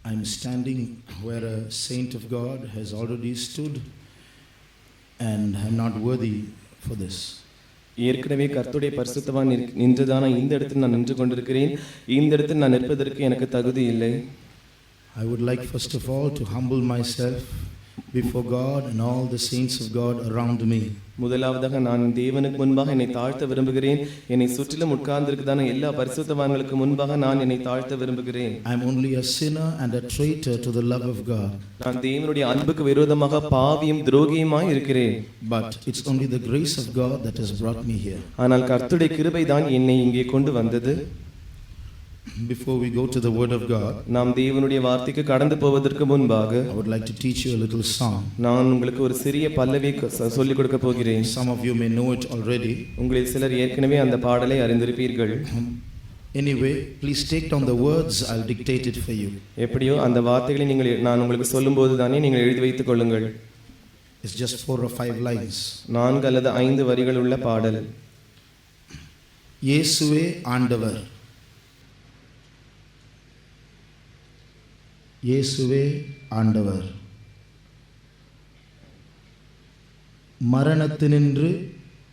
I'm standing where a saint of God has already stood, and I'm not worthy for this. ஏற்கனவே கர்த்தருடைய பரிசுத்தவான் நின்றதான இந்த இடத்தில் நான் நின்று கொண்டிருக்கிறேன். இந்த இடத்தில் நான் நிற்பதற்கு எனக்கு தகுதி இல்லை. I would like first of all to humble myself before God and all the saints of God around me. முதலாவதாக நான் தேவனுக்கு முன்பாக என்னை தாழ்த்த விரும்புகிறேன். என்னை சுற்றிலும் உட்கார்ந்திருக்கிறதான எல்லா பரிசுத்தவான்களுக்கு முன்பாக நான் என்னை தாழ்த்த விரும்புகிறேன். I am only a sinner and a traitor to the love of God. நான் தேவனுடைய அன்புக்கு விரோதமாக பாவியும் துரோகியுமாய் இருக்கிறேன். But it's only the grace of God that has brought me here. ஆனால் கர்த்தருடைய கிருபை தான் என்னை இங்கே கொண்டு வந்தது. Before we go to the word of God, நாம் தேவனுடைய வார்த்தைக்கு கடந்து போவதற்கு முன்பாக I would like to teach you a little song. நான் உங்களுக்கு ஒரு சிறிய பல்லவி சொல்லிக் கொடுக்க போகிறேன். Some of you may know it already. உங்களில் சிலர் ஏற்கனவே அந்த பாடலை அறிந்திருப்பீர்கள். Anyway, please take down the words. I'll dictate it for you. எப்படியோ அந்த வார்த்தைகளை நான் உங்களுக்கு சொல்லும்போது தானே நீங்கள் எழுதி வைத்துக் கொள்ளுங்கள். It's just 4 or 5 lines. 4 அல்லது 5 வரிகள் உள்ள பாடல். இயேசுவே ஆண்டவர், இயேசுவே ஆண்டவர், மரணத்தினின்று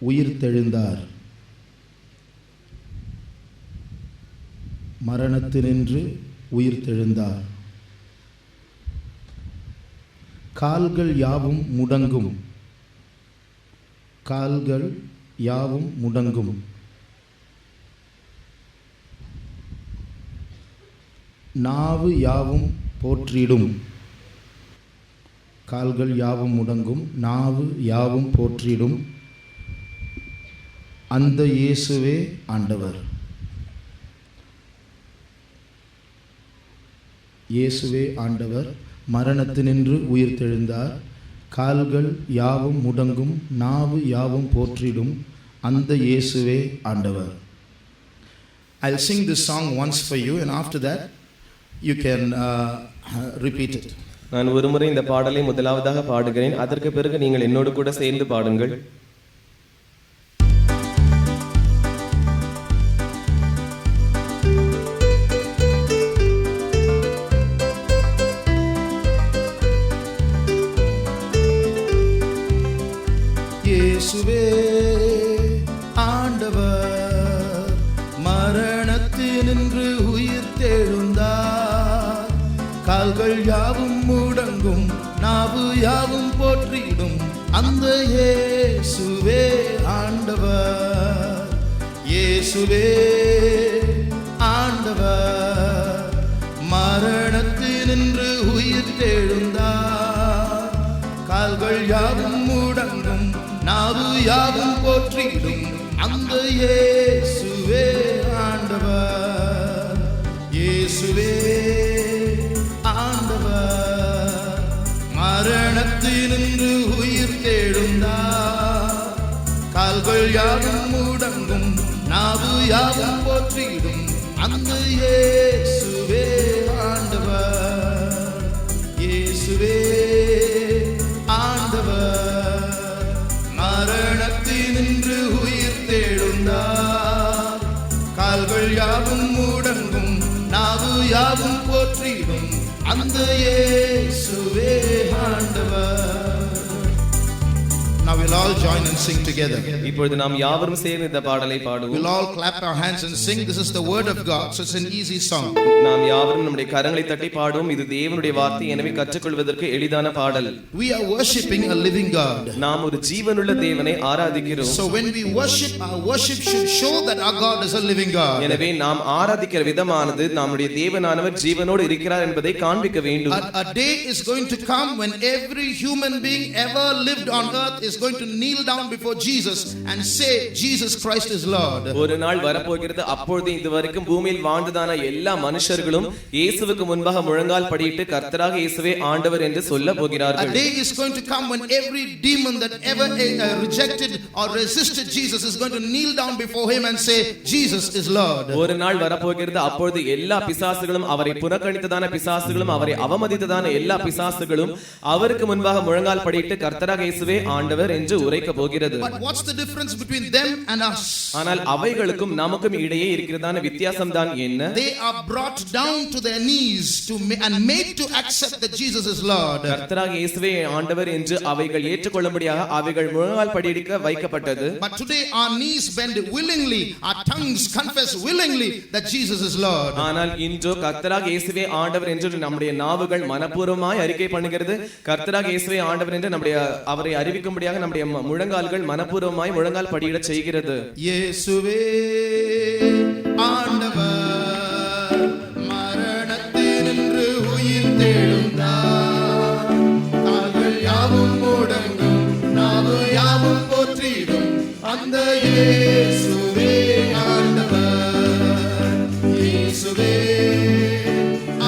உயிர்த்தெழுந்தார், மரணத்தினின்று உயிர்த்தெழுந்தார், கால்கள் யாவும் முடங்கும், கால்கள் யாவும் முடங்கும், நாவு யாவும் போற்றிடும், கால்கள் யாவும் முடங்கும், நாவு யாவும் போற்றிடும், அந்த இயேசுவே ஆண்டவர், இயேசுவே ஆண்டவர், மரணத்தினின்று உயிர்த்தெழுந்தார், கால்கள் யாவும் முடங்கும், நாவு யாவும் போற்றிடும், அந்த இயேசுவே ஆண்டவர். I'll sing this song once for you, and after that you can repeat it. நான் ஒரு முறை இந்த பாடலை முதலாவதாக பாடுகிறேன். அதற்கு பிறகு நீங்கள் என்னோடு கூட சேர்ந்து பாடுங்கள். இயேசுவே ஆண்டவர், மரணத்தினின்று உயிர்த்தெழுந்தார், கால்கள் யாவும் முடங்கும், நாவு யாவும் போற்றிடும், அந்த இயேசுவே ஆண்டவர், இயேசுவே ஆண்டவர், மரணத்தினின்று உயிர்த்தெழுந்தார், கால்கள் யாவும் முடங்கும், நாவு யாவும் போற்றிடும், அந்த இயேசுவே ஆண்டவர், இயேசுவே ஆண்டவர், மரணத்தினின்று உயிர்த்தெழுந்தார், கால்கள் யாவும் முடங்கும், நாவு யாவும் போற்றிடும், அந்த இயேசுவே ஆண்டவர், இயேசுவே ஆண்டவர், மரணத்தினின்று உயிர்த்தெழுந்தார், கால்கள் யாவும் முடங்கும், நாவு யாவும் போற்றிடும், அந்த இயேசுவே ஆண்டவர். Now we'll all join and sing together. இப்பொழுது நாம் யாவரும் சேர்ந்து இந்த பாடலை பாடுவோம். We'll all clap our hands and sing. This is the word of God, so it's an easy song. நாம் யாவரும் நம்முடைய கரங்களை தட்டி பாடுவோம். இது தேவனுடைய வார்த்தை, எனவே கற்றுக்கொள்வதற்கு எளிதான பாடல். We are worshiping a living God. நாம் ஒரு ஜீவனுள்ள தேவனை ஆராதிக்கிறோம். So when we worship, our worship should show that our God is a living God. எனவே நாம் ஆராதிக்கிற விதமானது நம்முடைய தேவனானவர் ஜீவனோடு இருக்கிறார் என்பதை காண்பிக்க வேண்டும். A day is going to come when every human being ever lived on earth is going to kneel down before Jesus and say Jesus Christ is Lord. ஒரு நாள் வரப்போகிறது, அப்பொழுது இதுவரைக்கும் பூமியில் வாழ்ந்ததான எல்லா மனுஷர்களும் இயேசுவுக்கு முன்பாக முழங்கால் படியிட்டு கர்த்தராக இயேசுவே ஆண்டவர் என்று சொல்ல போகிறார்கள். A day is going to come when every demon that ever rejected or resisted Jesus is going to kneel down before him and say Jesus is Lord. ஒரு நாள் வரப்போகிறது, அப்பொழுது எல்லா பிசாசுகளும், அவரை புறக்கணித்ததான பிசாசுகளும், அவரை அவமதித்ததான எல்லா பிசாசுகளும் அவருக்கு முன்பாக முழங்கால் படியிட்டு கர்த்தராக இயேசுவே ஆண்டவர் என்று என்று உரைக்க போகிறது. But what's the difference between them and us? ஆனால் அவைகளுக்கும் நமக்கும் இடையே இருக்கிறதான வித்தியாசம் தான் என்ன? They are brought down to their knees and made to accept that Jesus is Lord. கர்த்தராகிய இயேசுவே ஆண்டவர் என்று அவைகள் ஏற்றுக்கொள்ளும்படியாக அவைகள் முழங்கால் படியிட வைக்கப்பட்டது. But today our knees bend willingly, our tongues confess willingly that Jesus is Lord. ஆனால் இன்றோ கர்த்தராகிய இயேசுவே ஆண்டவர் என்று நம்முடைய நாவுகள் மனப்பூர்வமாய் அறிக்கை பண்ணுகிறது. கர்த்தராகிய இயேசுவே ஆண்டவர் என்று நம்முடைய அவரை அறிவிக்கும்படியாக நம்முடைய முழங்கால்கள் மனப்பூர்வமாய் முழங்கால் படியிட செய்கிறது. இயேசுவே ஆண்டவர் மரணத்தினின்று உயிர் தெழுந்தார். கால்கள் யாவும் முடங்கும், நாவு யாவும் போற்றிடும் அந்த இயேசுவே ஆண்டவர். இயேசுவே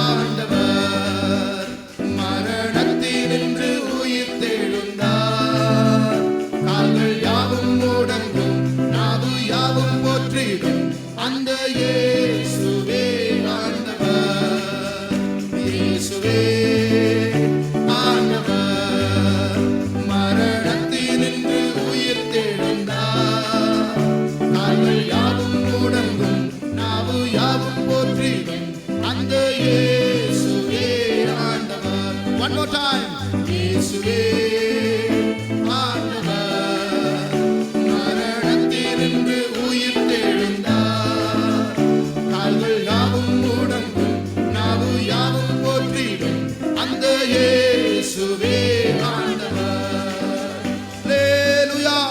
ஆண்டவர் மரணத்தினின்று உயிர் தெழுந்தார். கால்கள் யாவும் முடங்கும், நாவு யாவும் போற்றிடும் அந்த இயேசுவே ஆண்டவர். இயேசுவே ஆண்டவர் மரணத்தினின்று உயிர் தெழுந்தார். கால்கள் யாவும் முடங்கும், நாவு யாவும் போற்றிடும் அந்த இயேசுவே ஆண்டவர். One more time. இயேசுவே ஆண்டவர் மரணத்தினின்று உயிர் தெழுந்தார். கால்கள் யாவும் முடங்கும், நாவு யாவும் போற்றிடும் அந்த இயேசுவே ஆண்டவர். Hallelujah.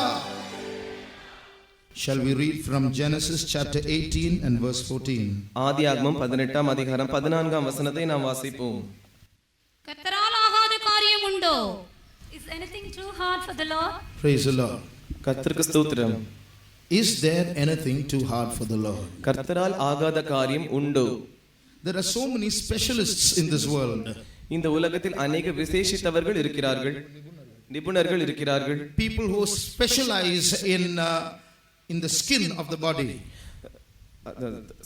Shall we read from Genesis chapter 18 and verse 14? ஆதியாகமம் 18ஆம் அதிகாரம் 14ஆம் வசனத்தை நாம் வாசிப்போம். கர்த்தரால் ஆகாத காரியம் உண்டோ? Is anything too hard for the Lord? Praise the Lord. கர்த்தருக்கு ஸ்தோத்திரம். Is there anything too hard for the Lord? கர்த்தரால் ஆகாத காரியம் உண்டோ? There are so many specialists in this world. இந்த உலகத்தில் அநேக விசேஷித்தவர்கள் இருக்கிறார்கள், நிபுணர்கள் இருக்கிறார்கள். People who specialize in the skin of the body.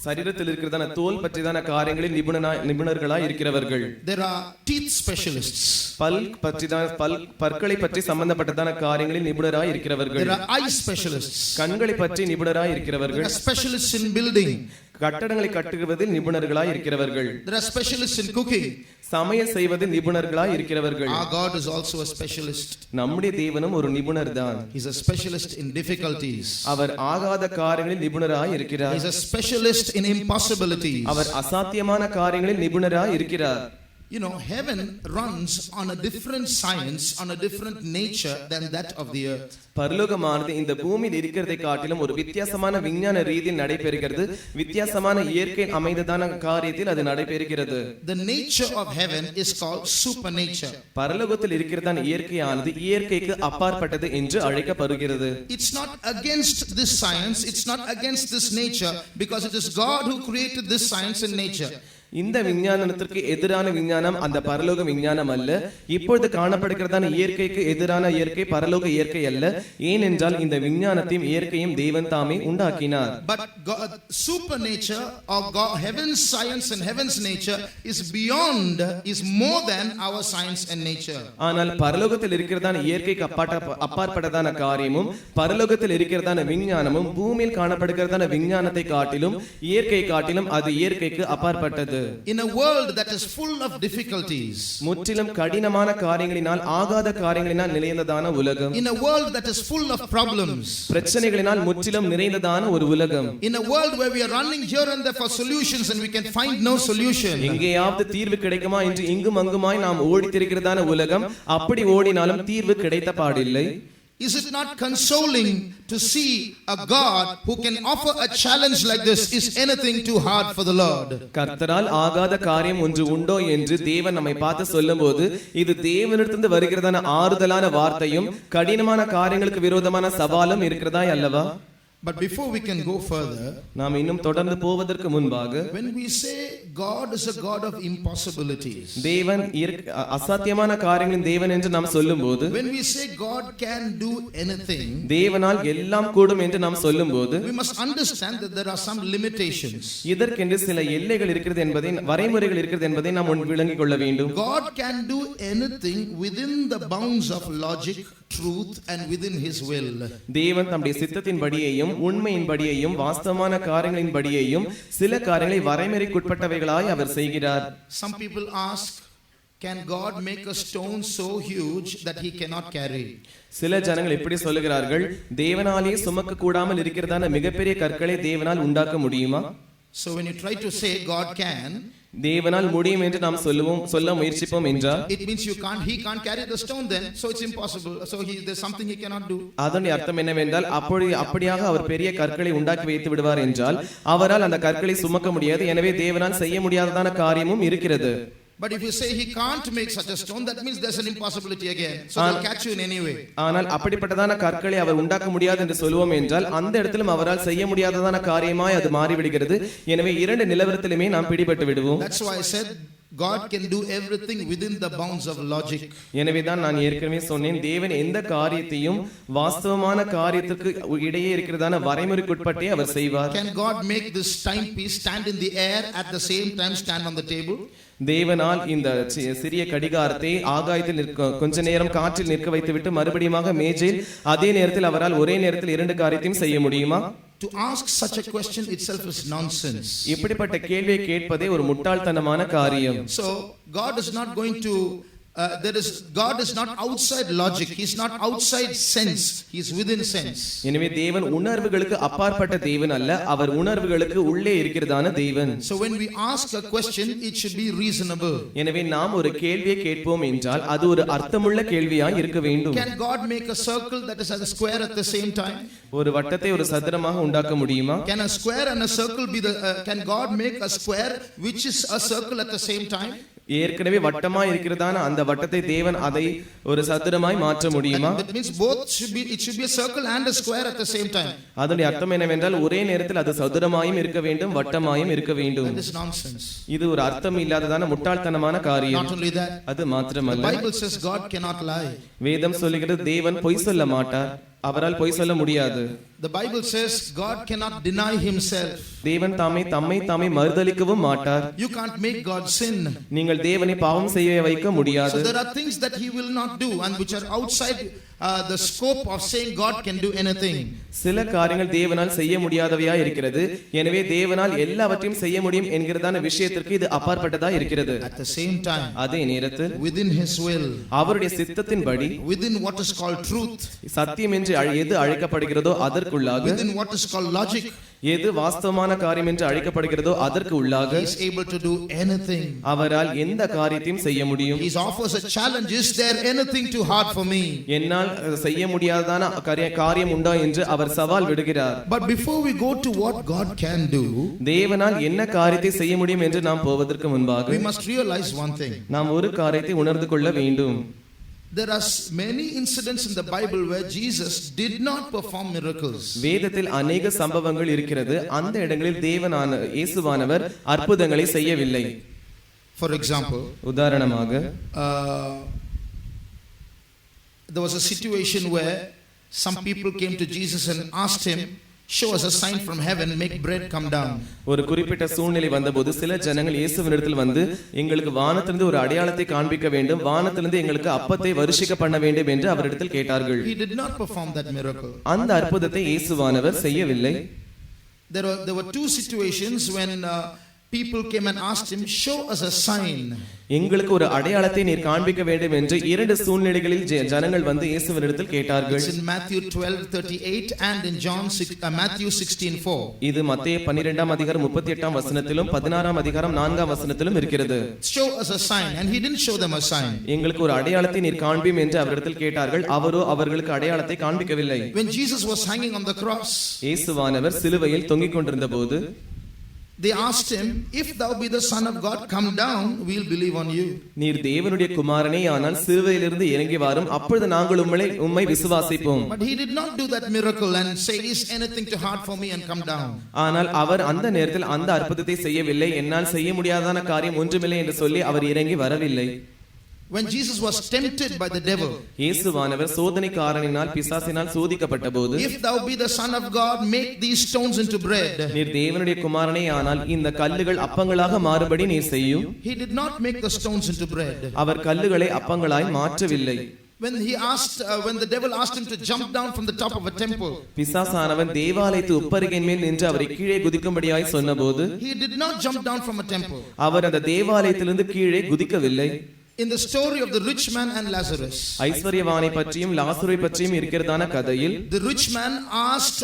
சரீரத்தில் இருக்கிறதான தோல் பற்றிதான காரியங்களில் நிபுணர்களாய் இருக்கிறவர்கள். There are teeth specialists. பற்களை பற்றி சம்பந்தப்பட்டதான காரியங்களில் நிபுணராய் இருக்கிறவர்கள். There are eye specialists. கண்களை பற்றி நிபுணராய் இருக்கிறவர்கள். There are specialists in building. கட்டடங்களை கட்டுவதில் நிபுணர்களாய் இருக்கிறவர்கள். There are specialists in cooking. சமையல் செய்வதில் நிபுணர்களாய் இருக்கிறவர்கள். Our God is also a specialist. நம்முடைய தேவனும் ஒரு நிபுணர் தான். He's a specialist in difficulties. அவர் ஆகாத காரியங்களில் நிபுணராய் இருக்கிறார். He's a specialist in impossibilities. அவர் அசாத்தியமான காரியங்களில் நிபுணராய் இருக்கிறார். You know, heaven runs on a different science, on a different nature than that of the earth. பரலோகமானது இந்த பூமியில் இருக்கிறதை காட்டிலும் ஒரு வித்தியாசமான விஞ்ஞான ரீதியில் நடைபெறுகிறது. வித்தியாசமான இயற்கை அமைந்ததான காரியத்தில் அது நடைபெறுகிறது. The nature of heaven is called supernature. பரலோகத்தில் இருக்கிறதான இயற்கையானது இயற்கைக்கு அப்பாற்பட்டது என்று அழைக்கப்படுகிறது. It's not against this science, it's not against this nature, because it is God who created this science and nature. இந்த விஞ்ஞானத்திற்கு எதிரான விஞ்ஞானம் அந்த பரலோக விஞ்ஞானம் அல்ல. இப்பொழுது காணப்படுகிறதான இயற்கைக்கு எதிரான இயற்கை பரலோக இயற்கை அல்ல. ஏனென்றால் இந்த விஞ்ஞானத்தையும் இயற்கையும் தேவன் தாமே உண்டாக்கினார். But God, supernature or God, heaven's science and heaven's nature is beyond, is more than our science and nature. ஆனால் பரலோகத்தில் இருக்கிறதான இயற்கைக்கு அப்பாற்பட்டதான காரியமும் பரலோகத்தில் இருக்கிறதான விஞ்ஞானமும் பூமியில் காணப்படுகிறதான விஞ்ஞானத்தை காட்டிலும் இயற்கை காட்டிலும் அது இயற்கைக்கு அப்பாற்பட்டது. In a world that is full of difficulties, முற்றிலும் கடினமான காரியங்களினால் ஆகாத காரியங்களினால் நிறைந்ததான உலகம். in a world that is full of problems, பிரச்சனைகளினால் முற்றிலும் நிறைந்ததான ஒரு உலகம். in a world where we are running here and there for solutions and we can find no solution, எங்கேயாவது தீர்வு கிடைக்குமா என்று இங்கும் அங்குமாய் நாம் ஓடித்திருக்கிறதான உலகம். அப்படி ஓடினாலும் தீர்வு கிடைத்த பாடில்லை. is it not consoling to see a God who can offer a challenge like this? Is anything too hard for the Lord? கர்த்தரால் ஆகாத காரியம் ஒன்று உண்டோ என்று தேவன் நம்மை பார்த்து சொல்லும்போது இது தேவனிடத்திலிருந்து வருகிறதான ஆறுதலான வார்த்தையும் கடினமான காரியங்களுக்கு விரோதமான சவாலும் இருக்கிறதா அல்லவா? But before we can go further, நாம் இன்னும் தொடர்ந்து போவதற்கு முன்பாக when we say God is a God of impossibilities, தேவன் அசாத்தியமான காரியங்களின் தேவன் என்று நாம் சொல்லும்போது, when we say God can do anything, தேவனால் எல்லாம் கூடும் என்று நாம் சொல்லும்போது, we must understand that there are some limitations. இதற்கென்று சில எல்லைகள் இருக்கிறது என்பதை, வரைமுறைகள் இருக்கிறது என்பதை நாம் விளங்கிக் கொள்ள வேண்டும். God can do anything within the bounds of logic, truth and within his will. தேவன் தம்முடைய சித்தத்தின் படியையும் உண்மையின் படியையும் வாஸ்தவமான காரியங்களின் படியையும் சில காரியங்களை வரைமுறைக்குட்பட்டவைகளாய் அவர் செய்கிறார். Some people ask, can God make a stone so huge that he cannot carry? சில ஜனங்கள் இப்படி சொல்லுகிறார்கள், தேவனாலே சுமக்க கூடாமல் இருக்கிறதான மிகப்பெரிய கற்களை தேவனால் உண்டாக்க முடியுமா? So when you try to say God can, தேவனால் முடியும் என்று நாம் சொல்ல முயற்சிப்போம் என்றால், it means he can't carry the stone then, so it's impossible, so there's something he cannot do. அதனுடைய அர்த்தம் என்னவென்றால், அப்படியாக அவர் பெரிய கற்களை உண்டாக்கி வைத்து விடுவார் என்றால் அவரால் அந்த கற்களை சுமக்க முடியாது, எனவே தேவனால் செய்ய முடியாததான காரியமும் இருக்கிறது. But if you say he can't make such a stone, that means there's an impossibility again, so they'll catch you in any way. ஆனால் அப்படிப்பட்டதான கற்களை அவர் உண்டாக்க முடியாது என்று சொல்லுவோம் என்றால் அந்த இடத்திலும் அவரால் செய்ய முடியாததான காரியமாய் அது மாறிவிடுகிறது. எனவே இரண்டு நிலவரத்திலுமே நாம் பிடிபட்டு விடுவோம். That's why I said God can do everything within the bounds of logic. எனவே தான் நான் ஏற்கனவே சொன்னேன், தேவன் எந்த காரியத்தையும் வாஸ்தவமான காரியத்திற்கு இடையே இருக்கிறதான வரைமுறைக்குட்பட்டே அவர் செய்வார். Can God make this timepiece stand in the air at the same time stand on the table? தேவனால் இந்த சிறிய கடிகாரத்தை ஆகாயத்தில் கொஞ்ச நேரம் காற்றில் நிற்க வைத்துவிட்டு மறுபடியும் மேஜையில் அதே நேரத்தில் அவரால் ஒரே நேரத்தில் இரண்டு காரியத்தையும் செய்ய முடியுமா? To ask such a question itself is nonsense. இப்படிப்பட்ட கேள்வியை கேட்பதே ஒரு முட்டாள்தனமான காரியம். So God is not going to God is not outside logic, he is not outside sense, he is within sense. எனவே தேவன் உணர்வுகளுக்கு அப்பாற்பட்ட தேவன் அல்ல, அவர் உணர்வுகளுக்கு உள்ளே இருக்கிறதான தேவன். So when we ask a question, it should be reasonable. எனவே நாம் ஒரு கேள்வியை கேட்போம் என்றால் அது ஒரு அர்த்தமுள்ள கேள்வியாய் இருக்க வேண்டும். Can God make a circle that is a square at the same time? ஒரு வட்டத்தை ஒரு சதுரமாக உண்டாக்க முடியுமா? Can a square and a circle be can God make a square which is a circle at the same time? ஏற்கனவே வட்டமாய் இருக்கிறதான அந்த வட்டத்தை தேவன் அதை ஒரு சதுரமாய் மாற்ற முடியுமா? That means both it should be a circle and a square at the same time. அதனுடைய அர்த்தம் என்னவென்றால் ஒரே நேரத்தில் அது சதுரமாயும் இருக்க வேண்டும், வட்டமாயும் இருக்க வேண்டும். That is nonsense. இது ஒரு அர்த்தம் இல்லாததான முட்டாள்தனமான காரியம். Not only that, அது மாத்திரமல்ல, the Bible says God cannot lie. வேதம் சொல்லுகிறது தேவன் பொய் சொல்ல மாட்டார், அவரால் பொய் சொல்ல முடியாது. The Bible says God cannot deny himself. தேவன் தம்மை மறுதலிக்கவும் மாட்டார். You can't make God sin. நீங்கள் தேவனை பாவம் செய்ய வைக்க முடியாது. So there are things that he will not do and which are outside the scope of saying God can do anything. சில காரியங்கள் தேவனால் செய்ய முடியாதவையா இருக்கிறது. எனவே தேவனால் எல்லாவற்றையும் செய்ய முடியும் என்கிறதான விஷயத்திற்கு இது அப்பாற்பட்டதா இருக்கிறது. At the same time, அதே நேரத்தில் within his will, அவருடைய சித்தத்தின்படி, within what is called truth, சத்தியம் என்று எது அழைக்கப்படுகிறதோ அதற்குள்ளாக, within what is called logic, எது வாஸ்தவமான காரியம் என்று அழைக்கப்படுகிறதோ அதற்கு உள்ளாக he is able to do anything. அவரால் எந்த காரியத்தையும் செய்ய முடியும். He offers a challenge, is there anything too hard for me? என்னால் செய்ய முடியாததான காரியம் உண்டா என்று அவர் சவால் விடுகிறார். But before we go to what God can do, தேவனால் என்ன காரியத்தை செய்ய முடியும் என்று நாம் போவதற்கு முன்பாக we must realize one thing. நாம் ஒரு காரியத்தை உணர்ந்து கொள்ள வேண்டும். There are many incidents in the Bible where Jesus did not perform miracles. வேதத்தில் अनेक சம்பவங்கள் இருக்கிறது, அந்த இடங்களில் இயேசுவானவர் அற்புதங்களை செய்யவில்லை. For example, உதாரணமாக there was a situation where some people came to Jesus and asked him, show us a sign from heaven, make bread come down. ஒரு குறிப்பிட்ட சூழ்நிலை வந்தபோது சில ஜனங்கள் இயேசுவினிடத்தில் வந்து எங்களுக்கு வானத்திலிருந்து ஒரு அடையாளத்தை காண்பிக்க வேண்டும், வானத்திலிருந்து எங்களுக்கு அப்பத்தை வருஷிக்க பண்ண வேண்டும் என்று அவரிடத்தில் கேட்டார்கள். He did not perform that miracle. அந்த அற்புதத்தை இயேசுவானவர் செய்யவில்லை. There were two situations when people came and asked him, show us a sign. எங்களுக்கு ஒரு அடையாளத்தை நீர் காண்பிக்க வேண்டும் என்று இரண்டு சூழ்நிலைகளில் ஜனங்கள் வந்து இயேசுவினிடத்தில் கேட்டார்கள். It's in Matthew 12:38 and in Matthew 16:4. இது மத்தேயு 12ஆம் அதிகாரம் 38ஆம் வசனத்திலும் 16ஆம் அதிகாரம் 4ஆம் வசனத்திலும் இருக்கிறது. Show us a sign, and he didn't show them a sign. எங்களுக்கு ஒரு அடையாளத்தை நீர் காண்பியும் என்று அவரிடத்தில் கேட்டார்கள், அவரோ அவர்களுக்கு அடையாளத்தை காண்பிக்கவில்லை. When Jesus was hanging on the cross, இயேசுவானவர் சிலுவையில் தொங்கிக் கொண்டிருந்தபோது they asked him, "If thou be the Son of God, come down, we'll believe on you." நீர் தேவனுடைய குமாரனே ஆனால் சிலுவையிலிருந்து இறங்கி வாரும், அப்பொழுது நாங்கள் உம்மை விசுவாசிப்போம். But he did not do that miracle and say, "Is anything too hard for me?" and come down. ஆனால் அவர் அந்த நேரத்தில் அந்த அற்புதத்தை செய்யவில்லை. என்னால் செய்ய முடியாதான காரியம் ஒன்றுமில்லை என்று சொல்லி அவர் இறங்கி வரவில்லை. When Jesus was tempted by the devil, இயேசுவானவர் சோதனைக்காரனினால் பிசாசினால் சோதிக்கப்பட்டபோது, "If thou be the Son of God, make these stones into bread." நீர் தேவனுடைய குமாரனே ஆனால் இந்த கல்லுகள் அப்பங்களாக மாறுபடி நீர் செய்யும். He did not make the stones into bread. அவர் கல்லுகளை அப்பங்களாய் மாற்றவில்லை. When the devil asked him to jump down from the top of a temple, பிசாசானவன் தேவாலயத்து உப்பருகையின் மேல் நின்று அவரை கீழே குதிக்கும்படியாய் சொன்னபோது, he did not jump down from a temple. அவர் அந்த தேவாலயத்திலிருந்து கீழே குதிக்கவில்லை. In the story of the rich man and Lazarus, ஐஸ்வர்யவானை பற்றியும் லாசரை பற்றியும் இருக்கிறதான கதையில், the rich man asked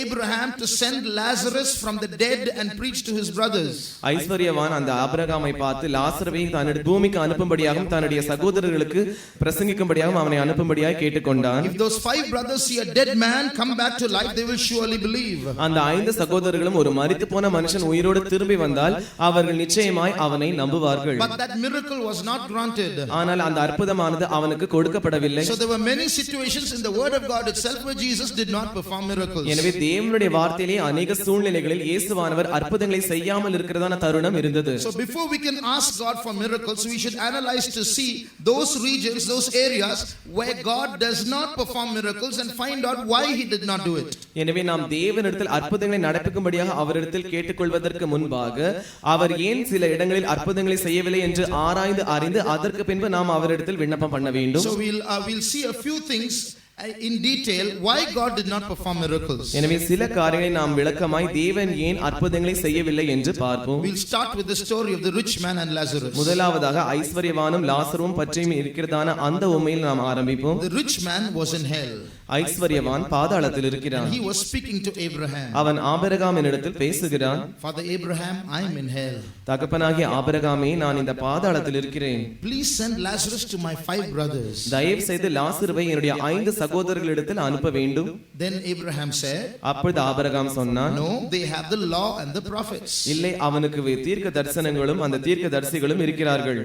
Abraham to send Lazarus from the dead and preach to his brothers. ஐஸ்வர்யவான் அந்த ஆபிரகாமை பார்த்து லாசருவை தன்னுடைய பூமிக்கு அனுப்பும்படியாகவும் தன்னுடைய சகோதரர்களுக்கு பிரசங்கிக்கும்படியாகவும் அவனை அனுப்பும்படியாய் கேட்டுக்கொண்டான். If those 5 brothers see a dead man come back to life, they will surely believe. அந்த 5 சகோதரர்களும் ஒரு மரித்து போன மனுஷன் உயிரோடு திரும்பி வந்தால் அவர்கள் நிச்சயமாய் அவனை நம்புவார்கள். But that miracle was not granted. ஆனால் அந்த அற்புதமானது அவனுக்கு கொடுக்கப்படவில்லை. So there were many situations in the word of God itself where Jesus did not perform miracles. எனவே தேவனுடைய வார்த்தையிலே अनेक சூழ்நிலைகளில் இயேசுவானவர் அற்புதங்களை செய்யாமல் இருக்கிறதான தருணம் இருந்தது. So before we can ask God for miracles, we should analyze to see those regions, those areas where God does not perform miracles and find out why he did not do it. எனவே நாம் தேவனிடத்தில் அற்புதங்களை நடப்பிக்கும்படியாக அவரிடத்தில் கேட்டுக்கொள்வதற்கு முன்பாக அவர் ஏன் சில இடங்களில் அற்புதங்களை செய்யவில்லை என்று ஆராய்ந்து அறிந்து அதற்கு பின்பு நாம் அவரிடத்தில் விண்ணப்பம் பண்ண வேண்டும். So we'll see a few things in detail why God did not perform miracles. எனவே சில காரியங்களை நாம் விளக்கமாய் தேவன் ஏன் அற்புதங்களை செய்யவில்லை என்று பார்ப்போம். We'll start with the story of the rich man and Lazarus. முதலாவதாக ஐஸ்வர்யவானும் லாசருவும் பற்றியும் இருக்கிறதான அந்த உண்மையில் நாம் ஆரம்பிப்போம். The rich man was in hell. ஐஸ்வர்யவான் பாதாளத்தில் இருக்கிறான். He was speaking to Abraham. அவன் ஆபிரகாமினிடத்தில் பேசுகிறான். Father Abraham, I am in hell. தகப்பனாகிய ஆபிரகாமே, நான் இந்த பாதாளத்தில் இருக்கிறேன். Please send Lazarus to my 5 brothers. தயவு செய்து லாசருவை என்னுடைய 5 சகோதரர்களிடத்தில் அனுப்ப வேண்டும். Then Abraham said, அப்பொழுது ஆபிரகாம் சொன்னான், No, they have the law and the prophets. இல்லை, அவனுக்கு தீர்க்க தரிசனங்களும் அந்த தீர்க்க தரிசிகளும் இருக்கிறார்கள்.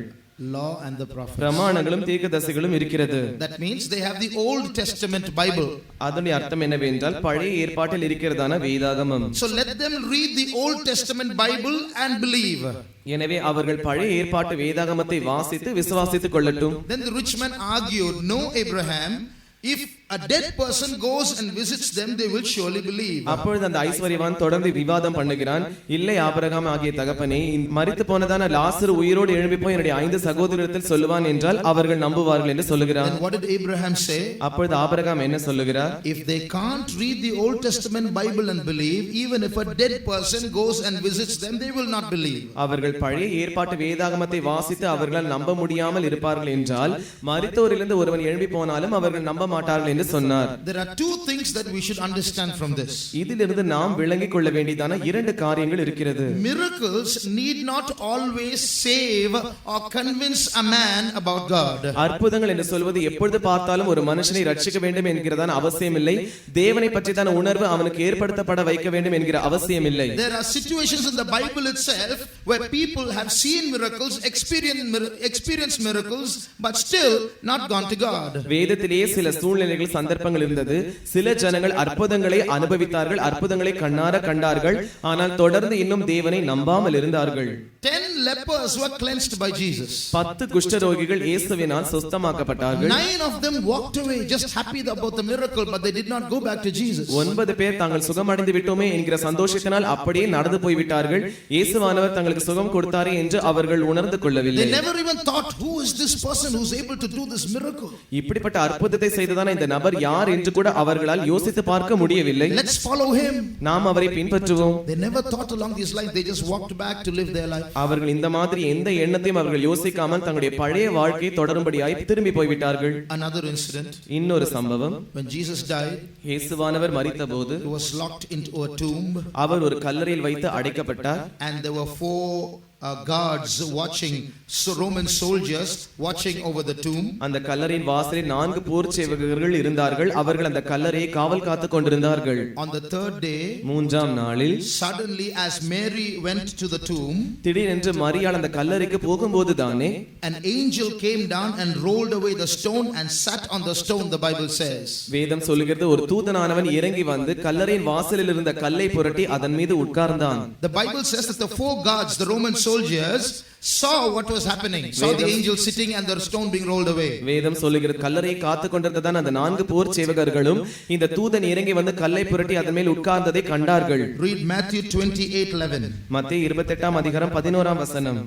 Law and the prophets. பிரமாணங்களும் தீர்க்கதரிசிகளும் இருக்கிறது. That means they have the Old Testament Bible. அதனுடைய அர்த்தம் என்னவென்றால் பழைய ஏற்பாட்டில் இருக்கிறதான வேதாகமம். So let them read the Old Testament Bible and believe. எனவே அவர்கள் பழைய ஏற்பாட்டு வேதாகமத்தை வாசித்து விசுவாசித்துக் கொள்ளட்டும். Then the rich man argued, No, Abraham, if a dead person goes and visits them, they will surely believe. அப்பொழுது அந்த ஐஸ்வர்யவான் தொடர்ந்து விவாதம் பண்ணுகிறான். இல்லை ஆபிரகாம் ஆகிய தகப்பனே, மரித்து போனதான லாசரு உயிரோடு எழும்பி போய் என்னுடைய 5 சகோதரரிடத்தில் சொல்லுவான் என்றால் அவர்கள் நம்புவார்கள் என்று சொல்லுகிறான். Then what did Abraham say? அப்பொழுது ஆபிரகாம் என்ன சொல்லுகிறார்? If they can't read the Old Testament Bible and believe, even if a dead person goes and visits them, they will not believe. அவர்கள் பழைய ஏற்பாட்டு வேதாகமத்தை வாசித்து அவர்களால் நம்ப முடியாமல் இருப்பார்கள் என்றால் மரித்தோரிலிருந்து ஒருவன் எழும்பி போனாலும் அவர்கள் நம்ப மாட்டார்கள் என்று சொன்னார். There are 2 things that we should understand from this. இதிலிருந்து நாம் விளங்கிக் கொள்ள வேண்டியதான 2 காரியங்கள் இருக்கிறது. Miracles need not always save or convince a man about God. அற்புதங்கள் என்று சொல்வது எப்பொழுது பார்த்தாலும் ஒரு மனுஷனை ரட்சிக்க வேண்டும் என்கிறதான அவசியம் இல்லை. தேவனை பற்றியதான உணர்வு அவனுக்கு ஏற்படுத்தப்பட வைக்க வேண்டும் என்கிற அவசியம் இல்லை. There are situations in the Bible itself where people have seen miracles, experienced miracles, but still not gone to God. வேதத்திலேயே சில சூழ்நிலைகள் சந்தர்ப்பங்கள் இருந்தது. சில ஜனங்கள் அற்புதங்களை அனுபவித்தார்கள், அற்புதங்களை கண்ணார கண்டார்கள், ஆனால் தொடர்ந்து இன்னும் தேவனை நம்பாமல் இருந்தார்கள். 10 lepers were cleansed by Jesus. 10 குஷ்டரோகிகள் இயேசுவினால் சுத்தமாக்கப்பட்டார்கள். 9 of them walked away just happy about the miracle, but they did not go back to Jesus. 9 பேர் தாங்கள் சுகமடைந்து விட்டோமே என்கிற சந்தோஷத்தினால் அப்படியே நடந்து போய்விட்டார்கள். இயேசுவானவர் தங்களுக்கு சுகம் கொடுத்தாரே என்று அவர்கள் உணர்ந்து கொள்ளவில்லை. They never even thought, who is this person who is able to do this miracle? இப்படிப்பட்ட அற்புதத்தை செய்ததான இந்த நபர் யார் என்று கூட அவர்களால் யோசித்து பார்க்க முடியவில்லை. Let's follow him. நாம் அவரை பின்பற்றுவோம். They never thought along this line. They just walked back to live their life. அவர்கள் இந்த மாதிரி எந்த எண்ணத்தையும் அவர்கள் யோசிக்காமல் தங்களுடைய பழைய வாழ்க்கையை தொடரும்படியாய் திரும்பி போய்விட்டார்கள். Another incident. இன்னொரு சம்பவம். When Jesus died, இயேசுவானவர் மரித்தபோது he was locked into a tomb. அவர் ஒரு கல்லறையில் வைத்து அடைக்கப்பட்டார். And there were 4 guards watching, so Roman soldiers watching over the tomb. அந்த கல்லறையின் வாசலில் 4 போர் சேவகர்கள் இருந்தார்கள். அவர்கள் அந்த கல்லறையை காவல் காத்துக் கொண்டிருந்தார்கள். On the third day, மூன்றாம் நாளில் suddenly as Mary went to the tomb, திடீரென்று மரியாள் அந்த கல்லறைக்கு போகும்போது தானே an angel came down and rolled away the stone and sat on the stone, the Bible says. வேதம் சொல்லுகிறது ஒரு தூதனானவன் இறங்கி வந்து கல்லறையின் வாசலில் இருந்த கல்லை புரட்டி அதன் மீது உட்கார்ந்தான். The Bible says that the 4 guards, the Roman soldiers, saw what was happening, saw the angel sitting and the stone being rolled away. வேதம் சொல்லுகிறது கல்லறையை காத்துக் கொண்டிருந்ததான் அந்த 4 போர் சேவகர்களும் இந்த தூதன் இறங்கி வந்து கல்லை புரட்டி அதன் மேல் உட்கார்ந்ததை கண்டார்கள். Read Matthew 28:11. மத்தேயு 28ஆம் அதிகாரம் 11ஆம் வசனம்.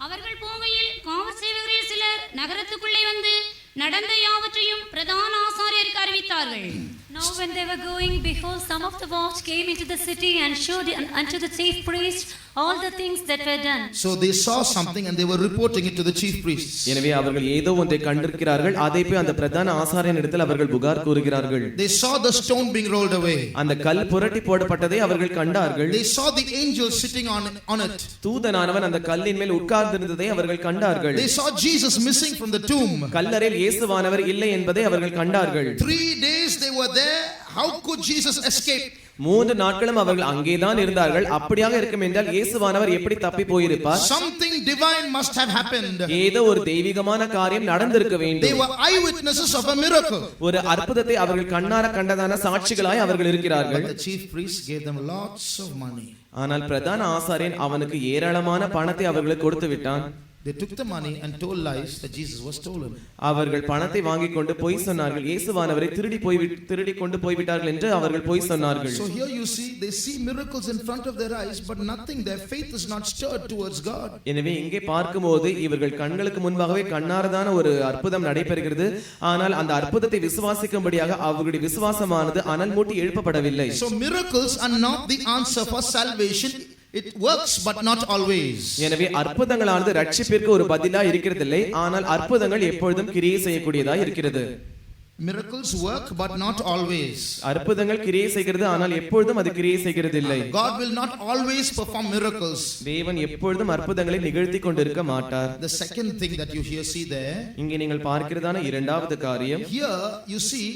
அவர்கள் போகையில் காவல் சேவகரில் சிலர் நகரத்துக்குள்ளே வந்து நடந்த யாவற்றையும் பிரதான ஆசாரியருக்கு அறிவித்தார்கள். Now when they were going, behold, some of the watch came into the city and showed unto the chief priest all the things that were done. So they saw something and they were reporting it to the chief priests. எனவே அவர்கள் ஏதோ ஒன்றை கண்டிருக்கிறார்கள். அதை போய் அந்த பிரதான ஆசாரியனிடத்தில் அவர்கள் புகார் கூறுகிறார்கள். They saw the stone being rolled away. அந்த கல் புரட்டி போடப்பட்டதை அவர்கள் கண்டார்கள். They saw the angel sitting on it. தூதனானவன் அந்த கல்லின் மேல் உட்கார்ந்திருந்ததை அவர்கள் கண்டார்கள். They saw Jesus missing from the tomb. கல்லறையில் இயேசுவானவர் இல்லை என்பதை அவர்கள் கண்டார்கள். 3 days they were there. How could Jesus escape? 3 நாட்களும் அவர்கள் அங்கேதான் இருந்தார்கள். அப்படியாக இருக்கும் என்றால் இயேசுவானவர் எப்படி தப்பி போயிருப்பார்? Something divine must have happened. ஏதோ ஒரு தெய்வீகமான காரியம் நடந்திருக்க They வேண்டும். were eyewitnesses of a miracle. ஒரு அற்புதத்தை அவர்கள் கண்ணார கண்டதான சாட்சிகளாய் அவர்கள் இருக்கிறார்கள். But the chief priest gave them lots of money. ஆனால் பிரதான ஆசாரியன் அவனுக்கு ஏராளமான பணத்தை அவர்களுக்கு கொடுத்து விட்டான். They took the money and told lies that Jesus was stolen. அவர்கள் பணத்தை வாங்கிக் கொண்டு பொய் சொன்னார்கள். இயேசுவானவரை திருடி கொண்டு போய்விட்டார்கள் என்று அவர்கள் பொய் சொன்னார்கள். So here you see, they see miracles in front of their eyes, but nothing. Their faith is not stirred towards God. எனவே இங்கே பார்க்கும்போது இவர்கள் கண்களுக்கு முன்பாகவே கண்ணாரதான ஒரு அற்புதம் நடைபெறுகிறது. ஆனால் அந்த அற்புதத்தை விசுவாசிக்கும்படியாக அவர்களுடைய விசுவாசமானது அனல் மூட்டி எழுப்பப்படவில்லை. So miracles are not the answer for salvation. It works but not always. எனவே அற்புதங்களானது ரட்சிப்பிற்கு ஒரு பதிலா இருக்கிறதில்லை. ஆனால் அற்புதங்கள் எப்பொழுதும் கிரியை செய்யக்கூடியதா இருக்கிறது. Miracles work but not always. அற்புதங்கள் கிரியை செய்கிறது, ஆனால் எப்பொழுதும் அது கிரியை செய்கிறது இல்லை. God will not always perform miracles. தேவன் எப்பொழுதும் அற்புதங்களை நிகழ்த்தி கொண்டிருக்க மாட்டார். The second thing that you here see there, இங்கே நீங்கள் பார்க்கிறதான இரண்டாவது காரியம், here you see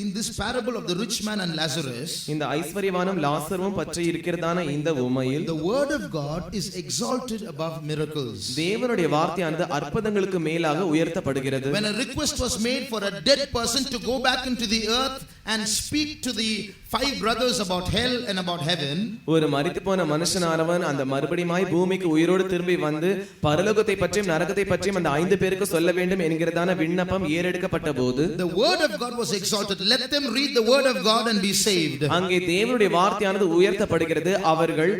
in this parable of the rich man and Lazarus, இந்த ஐஸ்வரியவானும் லாசருவும் பற்றி இருக்கிறதான இந்த உமையில் the word of God is exalted above miracles. தேவனுடைய வார்த்தையானது அற்புதங்களுக்கு மேலாக உயர்த்தப்படுகிறது. When a request was made for a dead person to go back into the earth and speak to the 5 brothers about hell and about heaven, ஒரு மரித்து போன மனுஷனானவன் அந்த மறுபடியுமாய் பூமிக்கு உயிரோடு திரும்பி வந்து பரலோகத்தை பற்றியும் நரகத்தை பற்றியும் அந்த 5 பேருக்கு சொல்ல வேண்டும் என்கிறதான விண்ணப்பம் ஏறெடுக்கப்பட்ட போது, the word of God was exalted. Let them read the word of God and be saved. அங்கே தேவனுடைய வார்த்தையானது உயர்த்தப்படுகிறது. அவர்கள்